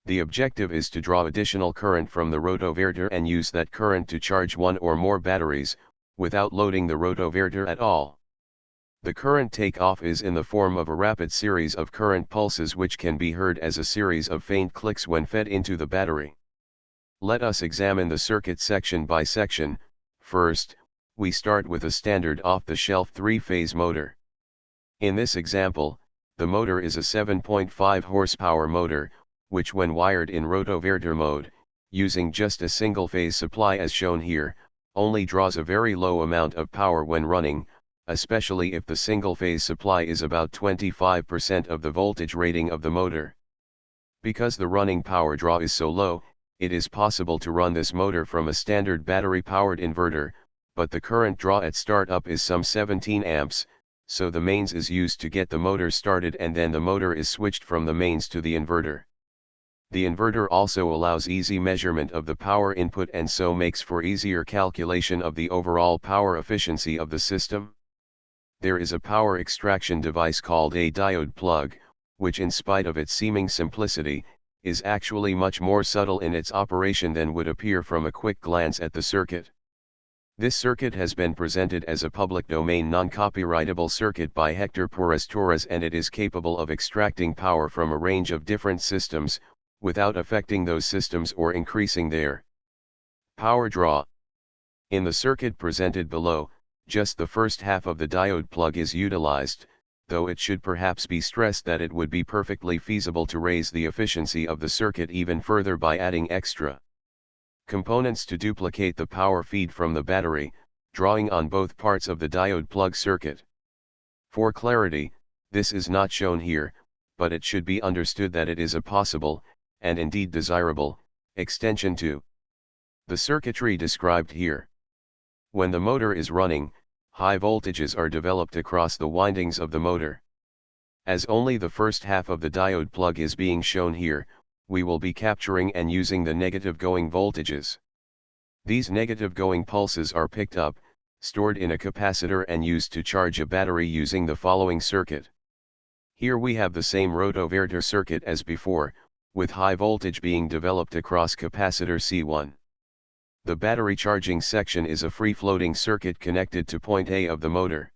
The objective is to draw additional current from the rotoverter and use that current to charge one or more batteries, without loading the rotoverter at all. The current takeoff is in the form of a rapid series of current pulses which can be heard as a series of faint clicks when fed into the battery. Let us examine the circuit section by section. First, we start with a standard off-the-shelf 3-phase motor. In this example, the motor is a 7.5 horsepower motor, which when wired in rotoverter mode, using just a single-phase supply as shown here, only draws a very low amount of power when running, especially if the single-phase supply is about 25% of the voltage rating of the motor. Because the running power draw is so low, it is possible to run this motor from a standard battery-powered inverter, but the current draw at startup is some 17 amps, so the mains is used to get the motor started and then the motor is switched from the mains to the inverter. The inverter also allows easy measurement of the power input and so makes for easier calculation of the overall power efficiency of the system. There is a power extraction device called a diode plug, which in spite of its seeming simplicity, is actually much more subtle in its operation than would appear from a quick glance at the circuit. This circuit has been presented as a public domain non-copyrightable circuit by Hector Porras Torres and it is capable of extracting power from a range of different systems, without affecting those systems or increasing their power draw. In the circuit presented below, just the first half of the diode plug is utilized, though it should perhaps be stressed that it would be perfectly feasible to raise the efficiency of the circuit even further by adding extra components to duplicate the power feed from the battery, drawing on both parts of the diode plug circuit. For clarity, this is not shown here, but it should be understood that it is a possible, and indeed desirable, extension to the circuitry described here. When the motor is running, high voltages are developed across the windings of the motor. As only the first half of the diode plug is being shown here, we will be capturing and using the negative going voltages. These negative going pulses are picked up, stored in a capacitor and used to charge a battery using the following circuit. Here we have the same rotoverter circuit as before, with high voltage being developed across capacitor C1. The battery charging section is a free-floating circuit connected to point A of the motor.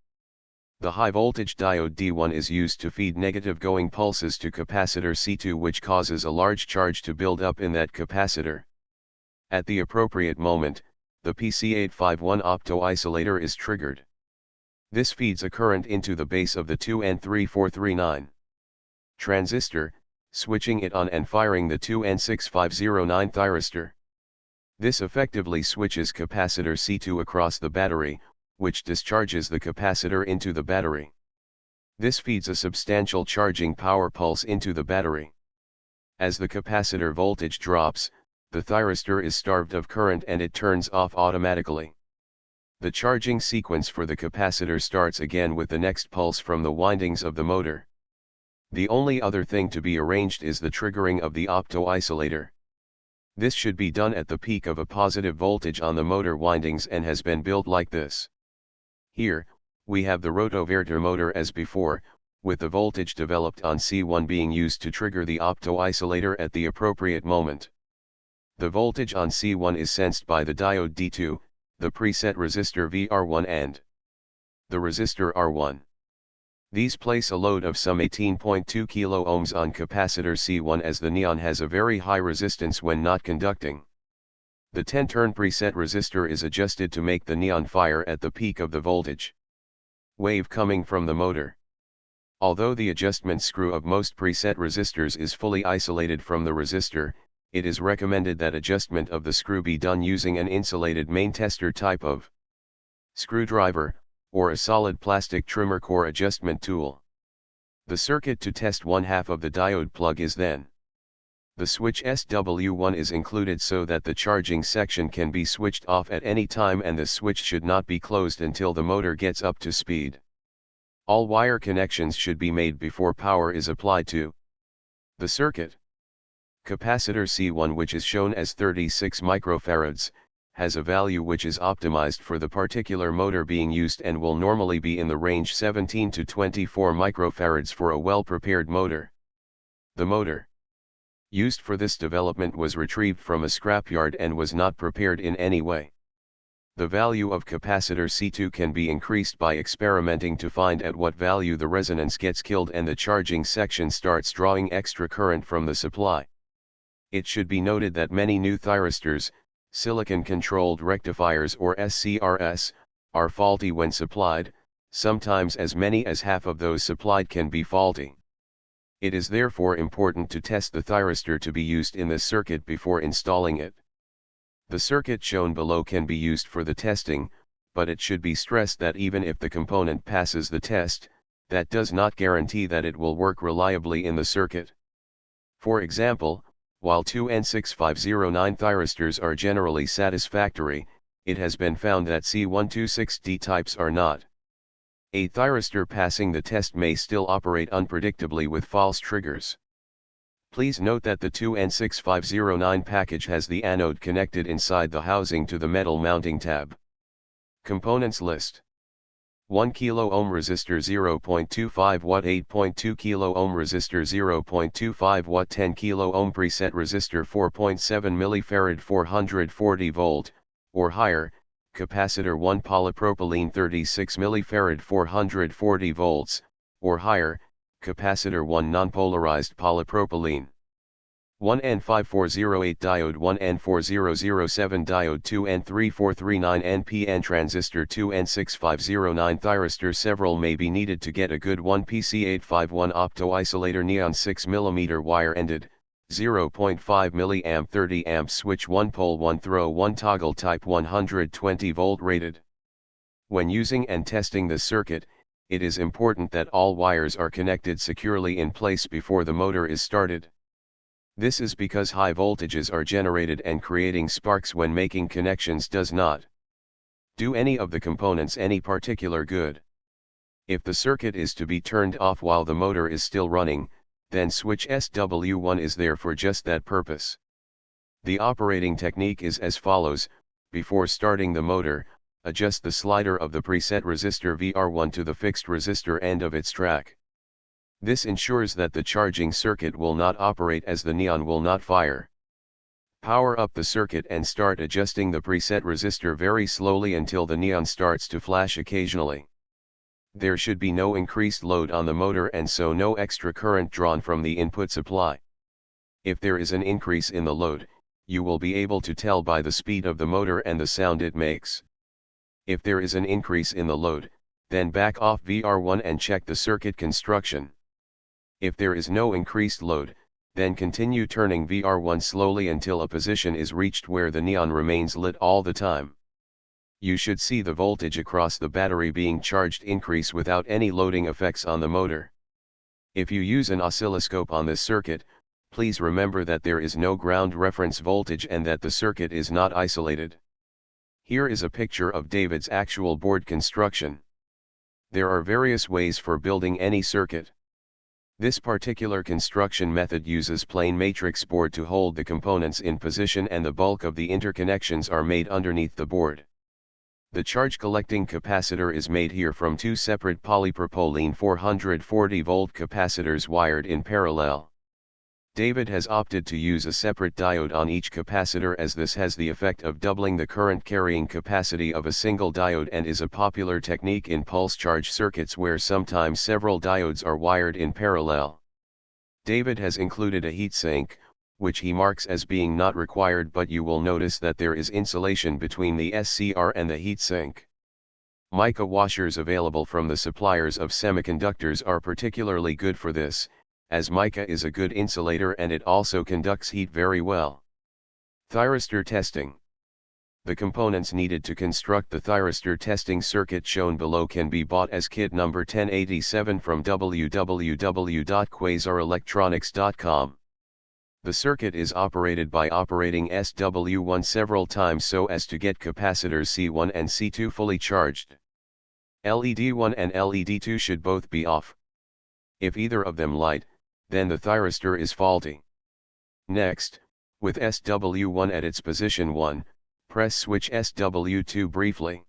The high voltage diode D1 is used to feed negative going pulses to capacitor C2, which causes a large charge to build up in that capacitor. At the appropriate moment, the PC851 opto-isolator is triggered. This feeds a current into the base of the 2N3439 transistor, switching it on and firing the 2N6509 thyristor. This effectively switches capacitor C2 across the battery, which discharges the capacitor into the battery. This feeds a substantial charging power pulse into the battery. As the capacitor voltage drops, the thyristor is starved of current and it turns off automatically. The charging sequence for the capacitor starts again with the next pulse from the windings of the motor. The only other thing to be arranged is the triggering of the opto-isolator. This should be done at the peak of a positive voltage on the motor windings and has been built like this. Here, we have the rotoverter motor as before, with the voltage developed on C1 being used to trigger the opto-isolator at the appropriate moment. The voltage on C1 is sensed by the diode D2, the preset resistor VR1 and the resistor R1. These place a load of some 18.2 kΩ on capacitor C1 as the neon has a very high resistance when not conducting. The 10-turn preset resistor is adjusted to make the neon fire at the peak of the voltage wave coming from the motor. Although the adjustment screw of most preset resistors is fully isolated from the resistor, it is recommended that adjustment of the screw be done using an insulated main tester type of screwdriver, or a solid plastic trimmer core adjustment tool. The circuit to test one half of the diode plug is then. The switch SW1 is included so that the charging section can be switched off at any time and the switch should not be closed until the motor gets up to speed. All wire connections should be made before power is applied to the circuit. Capacitor C1, which is shown as 36 microfarads, has a value which is optimized for the particular motor being used and will normally be in the range 17 to 24 microfarads for a well-prepared motor. The motor used for this development was retrieved from a scrapyard and was not prepared in any way. The value of capacitor C2 can be increased by experimenting to find at what value the resonance gets killed and the charging section starts drawing extra current from the supply. It should be noted that many new thyristors, silicon-controlled rectifiers or SCRS, are faulty when supplied, sometimes as many as half of those supplied can be faulty. It is therefore important to test the thyristor to be used in this circuit before installing it. The circuit shown below can be used for the testing, but it should be stressed that even if the component passes the test, that does not guarantee that it will work reliably in the circuit. For example, while 2N6509 thyristors are generally satisfactory, it has been found that C126D types are not. A thyristor passing the test may still operate unpredictably with false triggers. Please note that the 2N6509 package has the anode connected inside the housing to the metal mounting tab. Components list: 1 kΩ resistor 0.25 watt, 8.2 kΩ resistor 0.25 watt, 10 kΩ preset resistor 4.7 millifarad 440 volt or higher, capacitor 1 polypropylene 36 millifarad 440 volts or higher, capacitor 1 nonpolarized polypropylene. 1N5408 diode, 1N4007 diode, 2N3439 NPN transistor, 2N6509 thyristor. Several may be needed to get a good 1PC851 opto-isolator. Neon 6mm wire-ended, 0.5 mA 30 amp switch, 1 pole 1 throw 1 toggle, type 120 volt rated. When using and testing this circuit, it is important that all wires are connected securely in place before the motor is started. This is because high voltages are generated and creating sparks when making connections does not do any of the components any particular good. If the circuit is to be turned off while the motor is still running, then switch SW1 is there for just that purpose. The operating technique is as follows: before starting the motor, adjust the slider of the preset resistor VR1 to the fixed resistor end of its track. This ensures that the charging circuit will not operate as the neon will not fire. Power up the circuit and start adjusting the preset resistor very slowly until the neon starts to flash occasionally. There should be no increased load on the motor and so no extra current drawn from the input supply. If there is an increase in the load, you will be able to tell by the speed of the motor and the sound it makes. If there is an increase in the load, then back off VR1 and check the circuit construction. If there is no increased load, then continue turning VR1 slowly until a position is reached where the neon remains lit all the time. You should see the voltage across the battery being charged increase without any loading effects on the motor. If you use an oscilloscope on this circuit, please remember that there is no ground reference voltage and that the circuit is not isolated. Here is a picture of David's actual board construction. There are various ways for building any circuit. This particular construction method uses plain matrix board to hold the components in position and the bulk of the interconnections are made underneath the board. The charge collecting capacitor is made here from two separate polypropylene 440 volt capacitors wired in parallel. David has opted to use a separate diode on each capacitor as this has the effect of doubling the current carrying capacity of a single diode and is a popular technique in pulse charge circuits where sometimes several diodes are wired in parallel. David has included a heatsink, which he marks as being not required, but you will notice that there is insulation between the SCR and the heatsink. Mica washers available from the suppliers of semiconductors are particularly good for this, as mica is a good insulator and it also conducts heat very well. Thyristor testing. The components needed to construct the thyristor testing circuit shown below can be bought as kit number 1087 from www.quasarelectronics.com. The circuit is operated by operating SW1 several times so as to get capacitors C1 and C2 fully charged. LED 1 and LED 2 should both be off. If either of them light, then the thyristor is faulty. Next, with SW1 at its position 1, press switch SW2 briefly.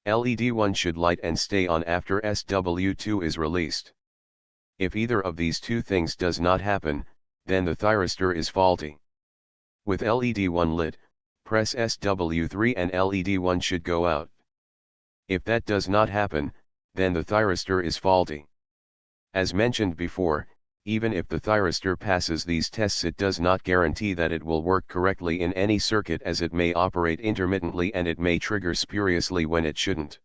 LED 1 should light and stay on after SW2 is released. If either of these two things does not happen, then the thyristor is faulty. With LED 1 lit, press SW3 and LED 1 should go out. If that does not happen, then the thyristor is faulty. As mentioned before, even if the thyristor passes these tests, it does not guarantee that it will work correctly in any circuit, as it may operate intermittently and it may trigger spuriously when it shouldn't.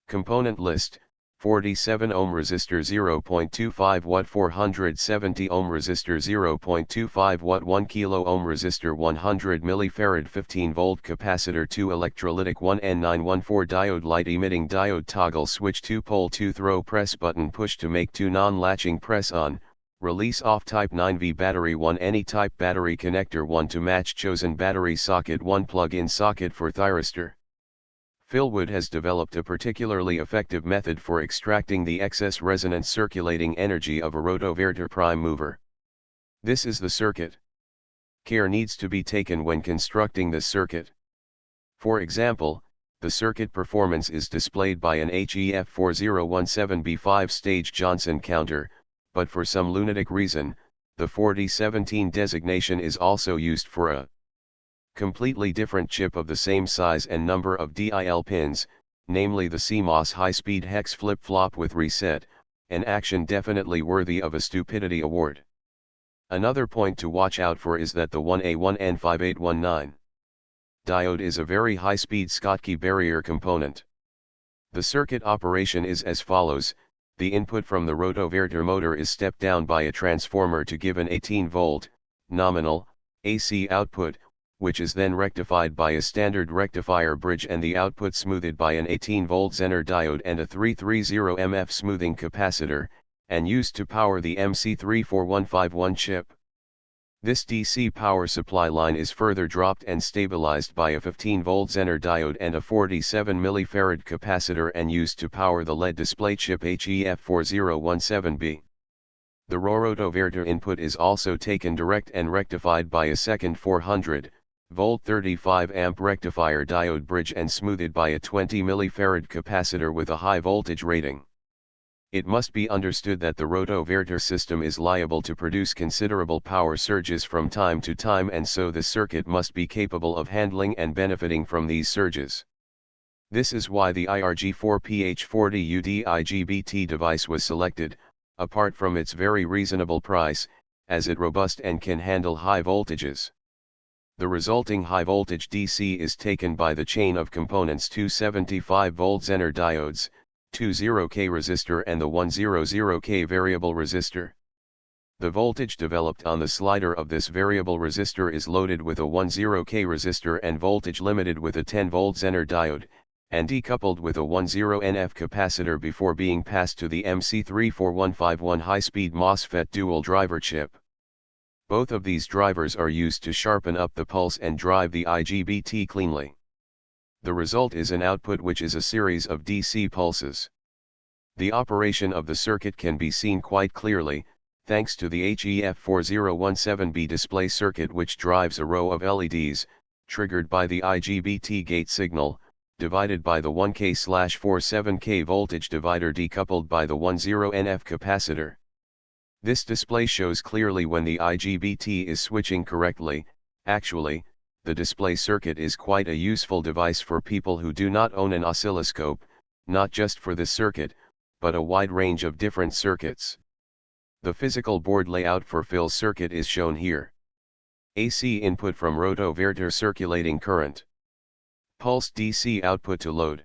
Component list: 47 ohm resistor 0.25 watt, 470 ohm resistor 0.25 watt, 1 kilo ohm resistor 100 millifarad, 15 volt capacitor, 2 electrolytic, 1 N914 diode, light emitting diode, toggle switch, 2 pole 2 throw, press button push to make 2 non-latching, press on, release off, type 9V battery, 1 any type battery connector, 1 to match chosen battery socket, 1 plug-in socket for thyristor. Philwood has developed a particularly effective method for extracting the excess resonance circulating energy of a rotoverter prime mover. This is the circuit. Care needs to be taken when constructing this circuit. For example, the circuit performance is displayed by an HEF4017B5 stage Johnson counter, but for some lunatic reason, the 4017 designation is also used for a completely different chip of the same size and number of DIL pins, namely the CMOS high-speed hex flip-flop with reset, an action definitely worthy of a stupidity award. Another point to watch out for is that the 1A1N5819 diode is a very high-speed Schottky barrier component. The circuit operation is as follows: the input from the rotoverter motor is stepped down by a transformer to give an 18-volt, nominal, AC output, which is then rectified by a standard rectifier bridge and the output smoothed by an 18-volt Zener diode and a 330mF smoothing capacitor, and used to power the MC34151 chip. This DC power supply line is further dropped and stabilized by a 15-volt Zener diode and a 47 mF capacitor and used to power the LED display chip HEF4017B. The rotoverter input is also taken direct and rectified by a second 400-volt 35-amp rectifier diode bridge and smoothed by a 20 mF capacitor with a high voltage rating. It must be understood that the rotoverter system is liable to produce considerable power surges from time to time, and so the circuit must be capable of handling and benefiting from these surges. This is why the IRG4PH40UD IGBT device was selected, apart from its very reasonable price, as it robust and can handle high voltages. The resulting high voltage DC is taken by the chain of components: 275-volt Zener diodes, 20K resistor and the 100K variable resistor. The voltage developed on the slider of this variable resistor is loaded with a 10K resistor and voltage limited with a 10-volt Zener diode, and decoupled with a 10NF capacitor before being passed to the MC34151 high-speed MOSFET dual driver chip. Both of these drivers are used to sharpen up the pulse and drive the IGBT cleanly. The result is an output which is a series of DC pulses. The operation of the circuit can be seen quite clearly, thanks to the HEF4017B display circuit, which drives a row of LEDs, triggered by the IGBT gate signal, divided by the 1K/47K voltage divider decoupled by the 10NF capacitor. This display shows clearly when the IGBT is switching correctly. Actually, the display circuit is quite a useful device for people who do not own an oscilloscope, not just for this circuit, but a wide range of different circuits. The physical board layout for Phil's circuit is shown here. AC input from rotoverter circulating current. Pulse DC output to load.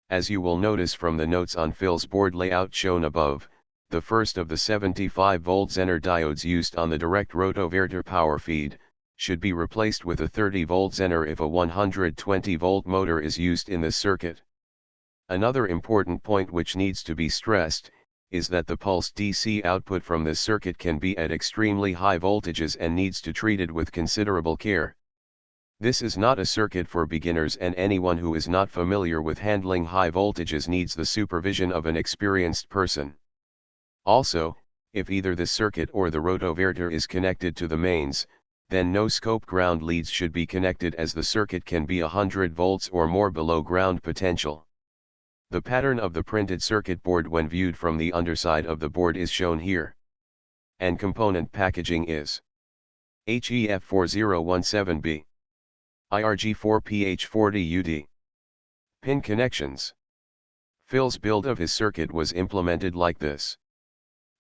As you will notice from the notes on Phil's board layout shown above, the first of the 75-volt Zener diodes used on the direct rotoverter power feed should be replaced with a 30-volt Zener if a 120-volt motor is used in this circuit. Another important point which needs to be stressed is that the pulse DC output from this circuit can be at extremely high voltages and needs to treat it with considerable care. This is not a circuit for beginners, and anyone who is not familiar with handling high voltages needs the supervision of an experienced person. Also, if either the circuit or the rotoverter is connected to the mains, then no scope ground leads should be connected, as the circuit can be 100 volts or more below ground potential. The pattern of the printed circuit board when viewed from the underside of the board is shown here. And component packaging is HEF4017B, IRG4PH40UD. Pin connections. Phil's build of his circuit was implemented like this.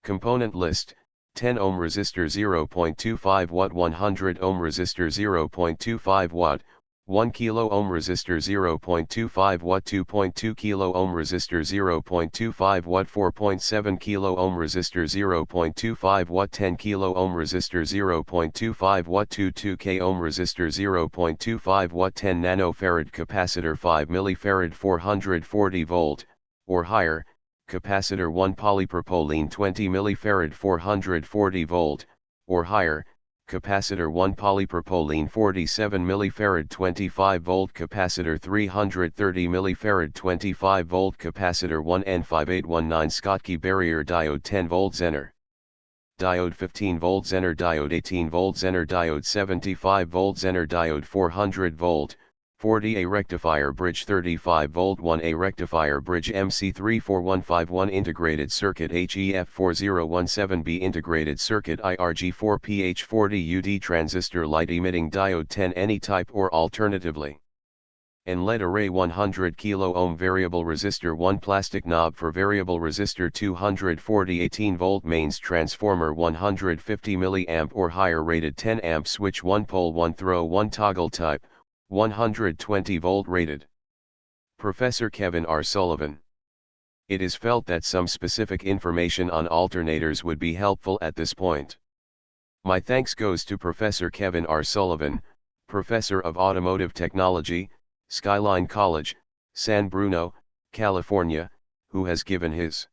Component list: 10 ohm resistor 0.25 watt, 100 ohm resistor 0.25 watt, 1 kilo ohm resistor 0.25 watt, 2.2 kilo ohm resistor 0.25 watt, 4.7 kilo ohm resistor 0.25 watt, 10 kilo ohm resistor 0.25 watt, 2 ohm resistor 0.25 watt, 10 nanofarad capacitor 5 millifarad 440 volt or higher, capacitor 1 polypropylene 20 millifarad 440 volt or higher, capacitor 1 polypropylene 47 millifarad 25 volt, capacitor 330 millifarad 25 volt, capacitor 1 N5819 Schottky barrier diode, 10 volt Zener diode, 15 volt Zener diode, 18 volt Zener diode, 75 volt Zener diode, 400 volt 40A rectifier bridge, 35 volt 1A rectifier bridge, MC34151 integrated circuit, HEF4017B integrated circuit, IRG4PH40UD transistor light emitting diode, 10 any type or alternatively and LED array 100 kΩ variable resistor 1 plastic knob for variable resistor 240 18V mains transformer 150 mA or higher rated 10 amp switch 1 pole 1 throw 1 toggle type, 120V rated. Professor Kevin R. Sullivan. It is felt that some specific information on alternators would be helpful at this point. My thanks goes to Professor Kevin R. Sullivan, Professor of Automotive Technology, Skyline College, San Bruno, California, who has given his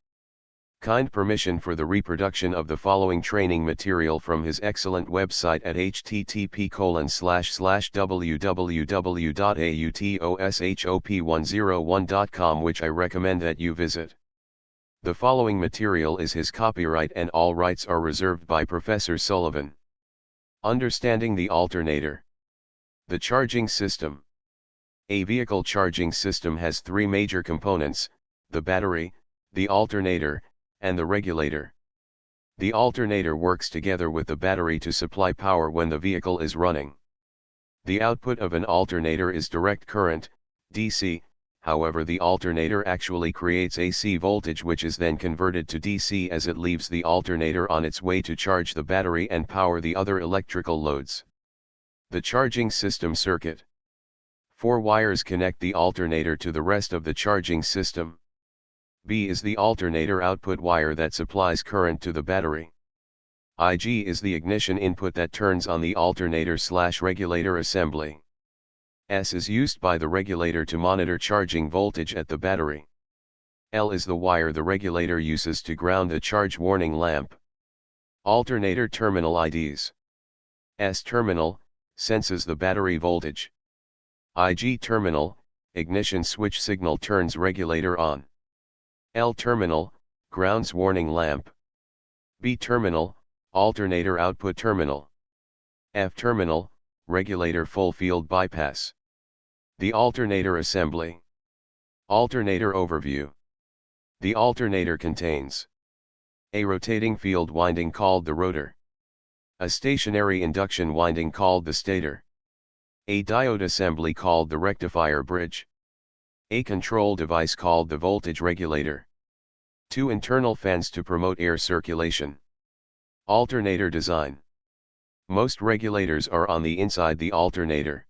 kind permission for the reproduction of the following training material from his excellent website at http://www.autoshop101.com, which I recommend that you visit. The following material is his copyright and all rights are reserved by Professor Sullivan. Understanding the alternator. The charging system. A vehicle charging system has three major components: the battery, the alternator, and the regulator. The alternator works together with the battery to supply power when the vehicle is running. The output of an alternator is direct current, DC, however the alternator actually creates AC voltage which is then converted to DC as it leaves the alternator on its way to charge the battery and power the other electrical loads. The charging system circuit. 4 wires connect the alternator to the rest of the charging system. B is the alternator output wire that supplies current to the battery. IG is the ignition input that turns on the alternator/regulator assembly. S is used by the regulator to monitor charging voltage at the battery. L is the wire the regulator uses to ground the charge warning lamp. Alternator terminal IDs. S terminal senses the battery voltage. IG terminal, ignition switch signal turns regulator on. L terminal, grounds warning lamp. B terminal, alternator output terminal. F terminal, regulator full field bypass. The alternator assembly. Alternator overview. The alternator contains a rotating field winding called the rotor, a stationary induction winding called the stator, a diode assembly called the rectifier bridge, a control device called the voltage regulator, 2 internal fans to promote air circulation. Alternator design. Most regulators are on the inside the alternator.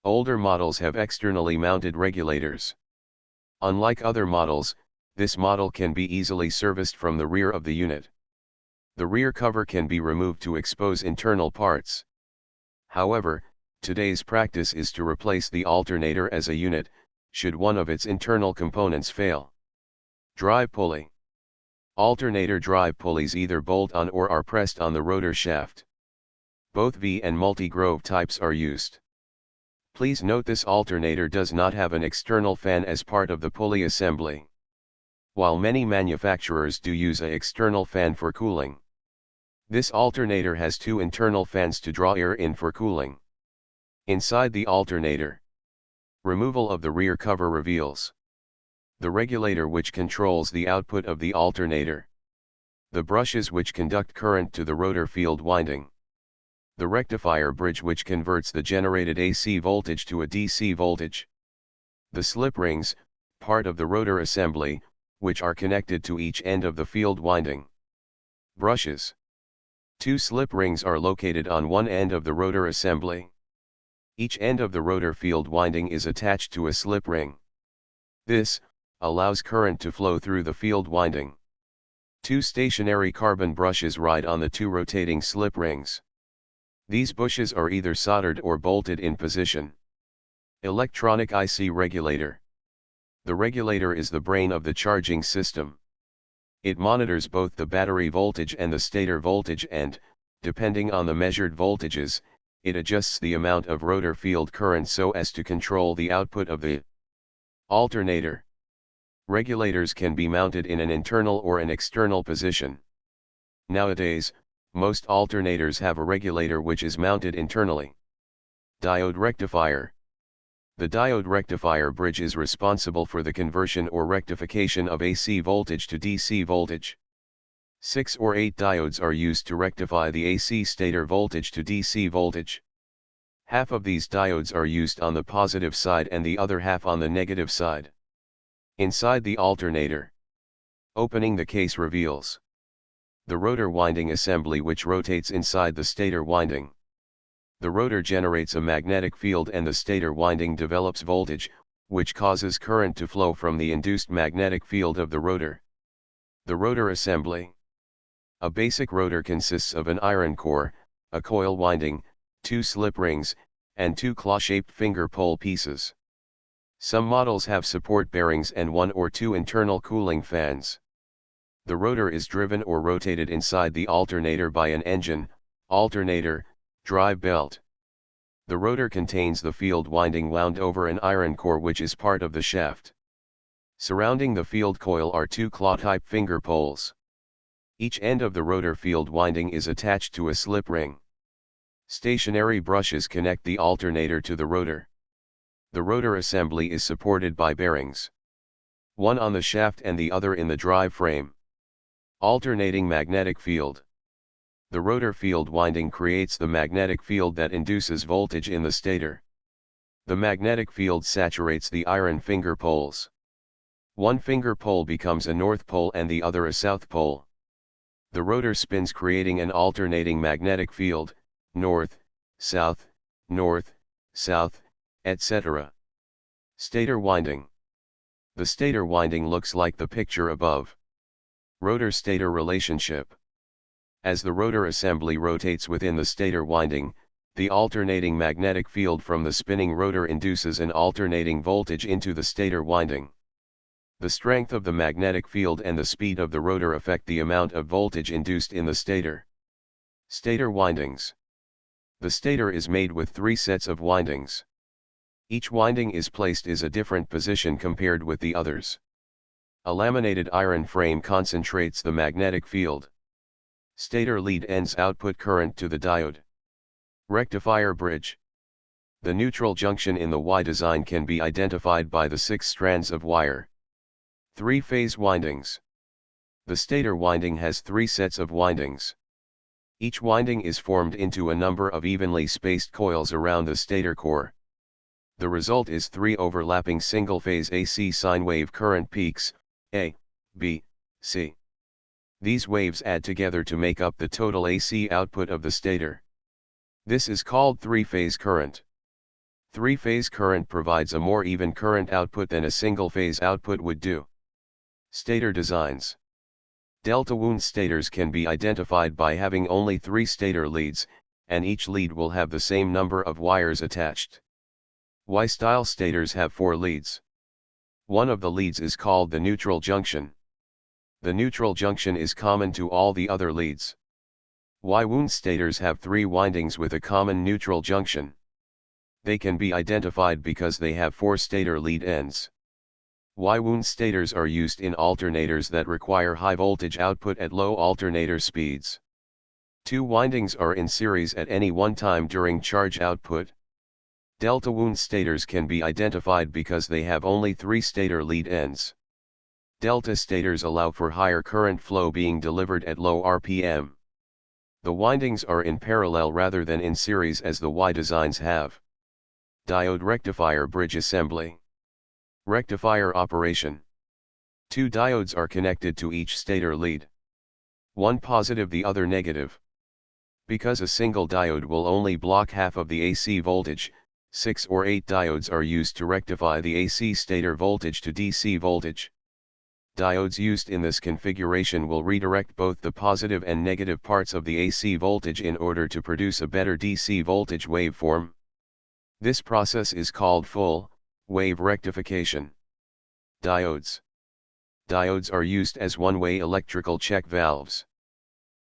Older models have externally mounted regulators. Unlike other models, this model can be easily serviced from the rear of the unit. The rear cover can be removed to expose internal parts. However, today's practice is to replace the alternator as a unit, should one of its internal components fail. Drive pulley. Alternator drive pulleys either bolt on or are pressed on the rotor shaft. Both V and multi-groove types are used. Please note this alternator does not have an external fan as part of the pulley assembly. While many manufacturers do use an external fan for cooling, this alternator has 2 internal fans to draw air in for cooling. Inside the alternator. Removal of the rear cover reveals the regulator which controls the output of the alternator, the brushes which conduct current to the rotor field winding, the rectifier bridge which converts the generated AC voltage to a DC voltage, the slip rings, part of the rotor assembly, which are connected to each end of the field winding. Brushes. 2 slip rings are located on one end of the rotor assembly. Each end of the rotor field winding is attached to a slip ring. This allows current to flow through the field winding. 2 stationary carbon brushes ride on the 2 rotating slip rings. These bushes are either soldered or bolted in position. Electronic IC regulator. The regulator is the brain of the charging system. It monitors both the battery voltage and the stator voltage and, depending on the measured voltages, it adjusts the amount of rotor field current so as to control the output of the alternator. Regulators can be mounted in an internal or an external position. Nowadays, most alternators have a regulator which is mounted internally. Diode rectifier. The diode rectifier bridge is responsible for the conversion or rectification of AC voltage to DC voltage. 6 or 8 diodes are used to rectify the AC stator voltage to DC voltage. Half of these diodes are used on the positive side and the other half on the negative side. Inside the alternator. Opening the case reveals the rotor winding assembly, which rotates inside the stator winding. The rotor generates a magnetic field and the stator winding develops voltage, which causes current to flow from the induced magnetic field of the rotor. The rotor assembly. A basic rotor consists of an iron core, a coil winding, 2 slip rings, and 2 claw-shaped finger pole pieces. Some models have support bearings and 1 or 2 internal cooling fans. The rotor is driven or rotated inside the alternator by an engine, alternator, drive belt. The rotor contains the field winding wound over an iron core, which is part of the shaft. Surrounding the field coil are 2 claw-type finger poles. Each end of the rotor field winding is attached to a slip ring. Stationary brushes connect the alternator to the rotor. The rotor assembly is supported by bearings, one on the shaft and the other in the drive frame. Alternating magnetic field. The rotor field winding creates the magnetic field that induces voltage in the stator. The magnetic field saturates the iron finger poles. One finger pole becomes a north pole and the other a south pole. The rotor spins, creating an alternating magnetic field, north, south, etc. Stator winding. The stator winding looks like the picture above. Rotor-stator relationship. As the rotor assembly rotates within the stator winding, the alternating magnetic field from the spinning rotor induces an alternating voltage into the stator winding. The strength of the magnetic field and the speed of the rotor affect the amount of voltage induced in the stator. Stator windings. The stator is made with 3 sets of windings. Each winding is placed in a different position compared with the others. A laminated iron frame concentrates the magnetic field. Stator lead ends output current to the diode. Rectifier bridge. The neutral junction in the Y design can be identified by the 6 strands of wire. 3-phase windings. The stator winding has 3 sets of windings. Each winding is formed into a number of evenly spaced coils around the stator core. The result is 3 overlapping single-phase AC sine wave current peaks, A, B, C. These waves add together to make up the total AC output of the stator. This is called 3-phase current. 3-phase current provides a more even current output than a single-phase output would do. Stator designs. Delta wound stators can be identified by having only 3 stator leads, and each lead will have the same number of wires attached. Y-style stators have 4 leads. One of the leads is called the neutral junction. The neutral junction is common to all the other leads. Y-wound stators have 3 windings with a common neutral junction. They can be identified because they have 4 stator lead ends. Y-wound stators are used in alternators that require high voltage output at low alternator speeds. 2 windings are in series at any one time during charge output. Delta wound stators can be identified because they have only 3 stator lead ends. Delta stators allow for higher current flow being delivered at low RPM. The windings are in parallel rather than in series as the Y designs have. Diode rectifier bridge assembly. Rectifier operation. 2 diodes are connected to each stator lead. One positive, the other negative. Because a single diode will only block half of the AC voltage, 6 or 8 diodes are used to rectify the AC stator voltage to DC voltage. Diodes used in this configuration will redirect both the positive and negative parts of the AC voltage in order to produce a better DC voltage waveform. This process is called full wave rectification. Diodes. Diodes are used as one-way electrical check valves.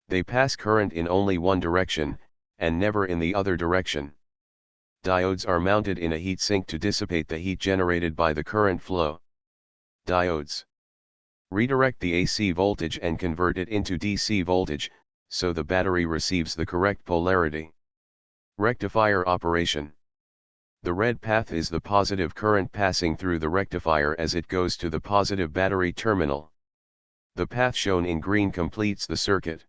They pass current in only one direction, and never in the other direction. Diodes are mounted in a heat sink to dissipate the heat generated by the current flow. Diodes redirect the AC voltage and convert it into DC voltage, so the battery receives the correct polarity. Rectifier operation. The red path is the positive current passing through the rectifier as it goes to the positive battery terminal. The path shown in green completes the circuit.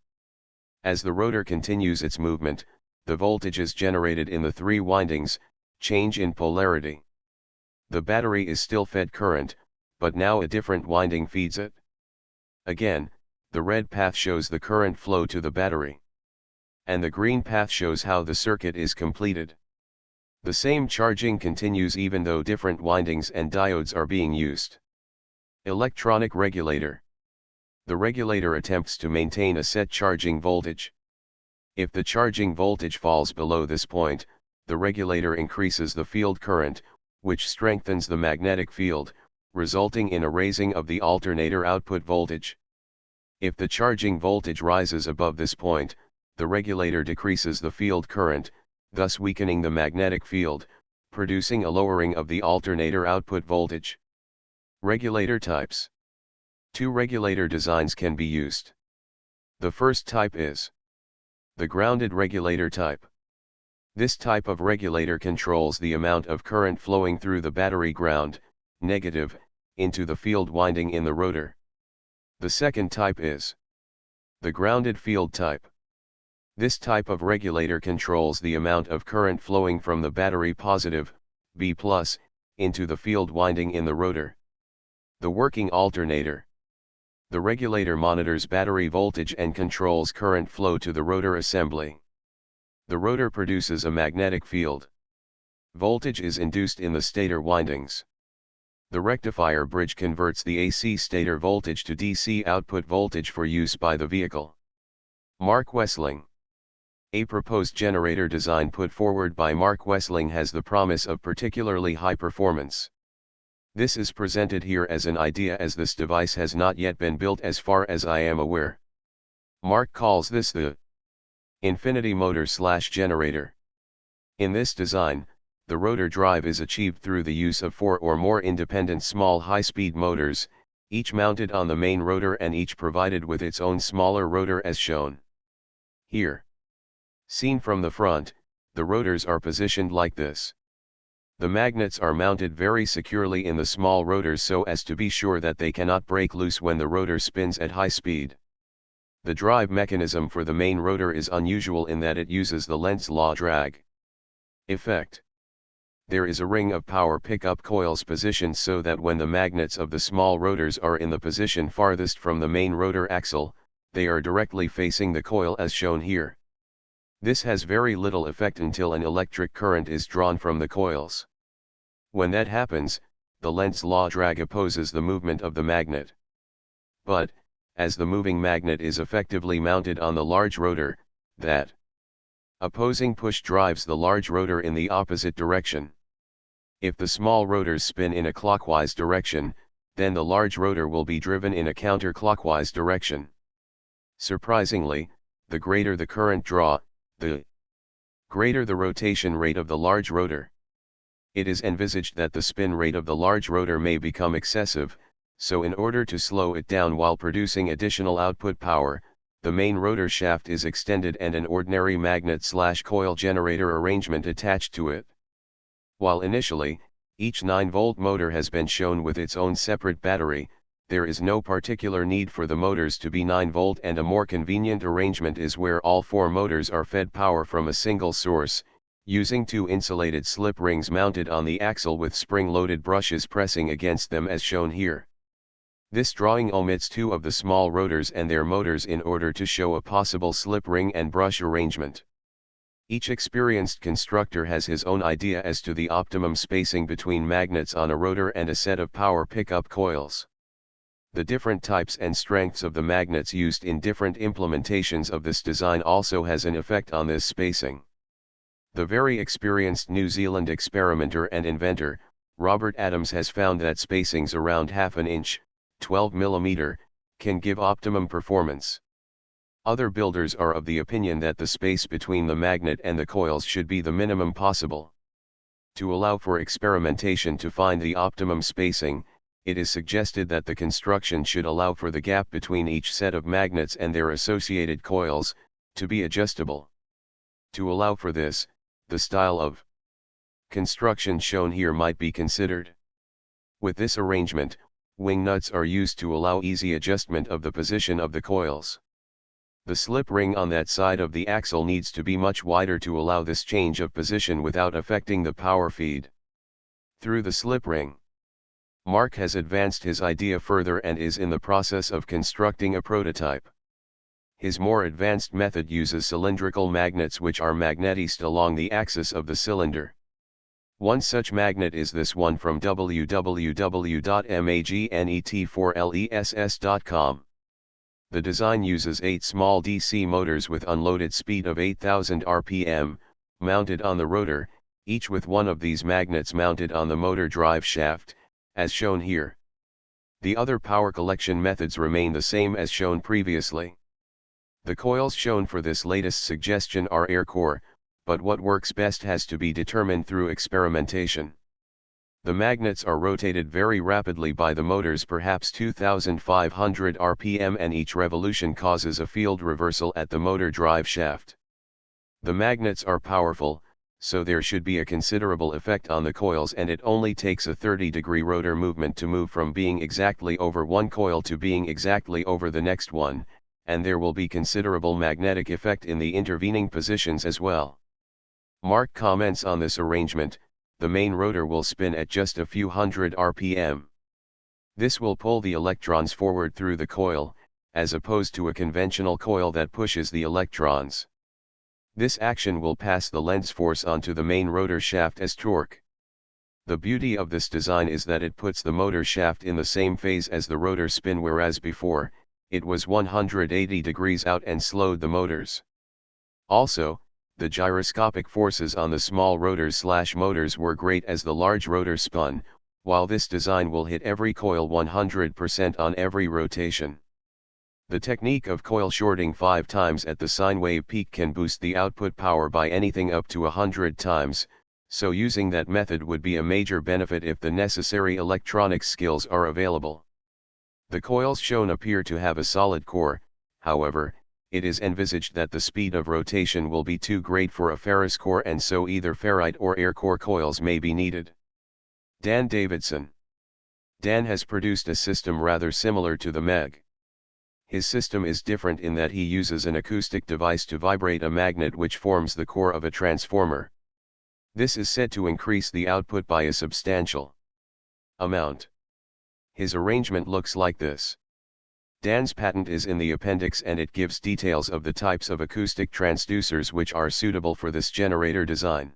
As the rotor continues its movement, the voltages generated in the three windings change in polarity. The battery is still fed current, but now a different winding feeds it. Again, the red path shows the current flow to the battery. And the green path shows how the circuit is completed. The same charging continues even though different windings and diodes are being used. Electronic regulator. The regulator attempts to maintain a set charging voltage. If the charging voltage falls below this point, the regulator increases the field current, which strengthens the magnetic field, resulting in a raising of the alternator output voltage. If the charging voltage rises above this point, the regulator decreases the field current, thus weakening the magnetic field, producing a lowering of the alternator output voltage. Regulator types. Two regulator designs can be used. The first type is the grounded regulator type. This type of regulator controls the amount of current flowing through the battery ground, negative, into the field winding in the rotor. The second type is the grounded field type. This type of regulator controls the amount of current flowing from the battery positive, B+, into the field winding in the rotor. The working alternator. The regulator monitors battery voltage and controls current flow to the rotor assembly. The rotor produces a magnetic field. Voltage is induced in the stator windings. The rectifier bridge converts the AC stator voltage to DC output voltage for use by the vehicle. Mark Wessling. A proposed generator design put forward by Mark Wessling has the promise of particularly high performance. This is presented here as an idea as this device has not yet been built as far as I am aware. Mark calls this the infinity motor/generator. In this design, the rotor drive is achieved through the use of 4 or more independent small high-speed motors, each mounted on the main rotor and each provided with its own smaller rotor as shown here. Seen from the front, the rotors are positioned like this. The magnets are mounted very securely in the small rotors so as to be sure that they cannot break loose when the rotor spins at high speed. The drive mechanism for the main rotor is unusual in that it uses the Lenz's law drag effect. There is a ring of power pickup coils positioned so that when the magnets of the small rotors are in the position farthest from the main rotor axle, they are directly facing the coil as shown here. This has very little effect until an electric current is drawn from the coils. When that happens, the Lenz's law drag opposes the movement of the magnet. But, as the moving magnet is effectively mounted on the large rotor, that opposing push drives the large rotor in the opposite direction. If the small rotors spin in a clockwise direction, then the large rotor will be driven in a counterclockwise direction. Surprisingly, the greater the current draw, the greater the rotation rate of the large rotor. It is envisaged that the spin rate of the large rotor may become excessive, so in order to slow it down while producing additional output power, the main rotor shaft is extended and an ordinary magnet/coil generator arrangement attached to it. While initially, each 9-volt motor has been shown with its own separate battery, there is no particular need for the motors to be 9-volt, and a more convenient arrangement is where all 4 motors are fed power from a single source, using 2 insulated slip rings mounted on the axle with spring-loaded brushes pressing against them as shown here. This drawing omits 2 of the small rotors and their motors in order to show a possible slip ring and brush arrangement. Each experienced constructor has his own idea as to the optimum spacing between magnets on a rotor and a set of power pickup coils. The different types and strengths of the magnets used in different implementations of this design also has an effect on this spacing. The very experienced New Zealand experimenter and inventor, Robert Adams, has found that spacings around half an inch, 12 mm, can give optimum performance. Other builders are of the opinion that the space between the magnet and the coils should be the minimum possible. To allow for experimentation to find the optimum spacing, it is suggested that the construction should allow for the gap between each set of magnets and their associated coils to be adjustable. To allow for this, the style of construction shown here might be considered. With this arrangement, wing nuts are used to allow easy adjustment of the position of the coils. The slip ring on that side of the axle needs to be much wider to allow this change of position without affecting the power feed through the slip ring. Mark has advanced his idea further and is in the process of constructing a prototype. His more advanced method uses cylindrical magnets which are magnetized along the axis of the cylinder. One such magnet is this one from www.magnet4less.com. The design uses 8 small DC motors with unloaded speed of 8,000 rpm, mounted on the rotor, each with one of these magnets mounted on the motor drive shaft, as shown here. The other power collection methods remain the same as shown previously. The coils shown for this latest suggestion are air core, but what works best has to be determined through experimentation. The magnets are rotated very rapidly by the motors, perhaps 2500 rpm, and each revolution causes a field reversal at the motor drive shaft. The magnets are powerful, so there should be a considerable effect on the coils, and it only takes a 30-degree rotor movement to move from being exactly over one coil to being exactly over the next one, and there will be considerable magnetic effect in the intervening positions as well. Mark comments on this arrangement: the main rotor will spin at just a few hundred rpm. This will pull the electrons forward through the coil, as opposed to a conventional coil that pushes the electrons. This action will pass the Lenz's force onto the main rotor shaft as torque. The beauty of this design is that it puts the motor shaft in the same phase as the rotor spin, whereas before, it was 180 degrees out and slowed the motors. Also, the gyroscopic forces on the small rotors/motors were great as the large rotor spun, while this design will hit every coil 100% on every rotation. The technique of coil shorting 5 times at the sine wave peak can boost the output power by anything up to 100 times, so using that method would be a major benefit if the necessary electronics skills are available. The coils shown appear to have a solid core, however, it is envisaged that the speed of rotation will be too great for a ferrous core, and so either ferrite or air core coils may be needed. Dan Davidson. Dan has produced a system rather similar to the Meg. His system is different in that he uses an acoustic device to vibrate a magnet which forms the core of a transformer. This is said to increase the output by a substantial amount. His arrangement looks like this. Dan's patent is in the appendix, and it gives details of the types of acoustic transducers which are suitable for this generator design.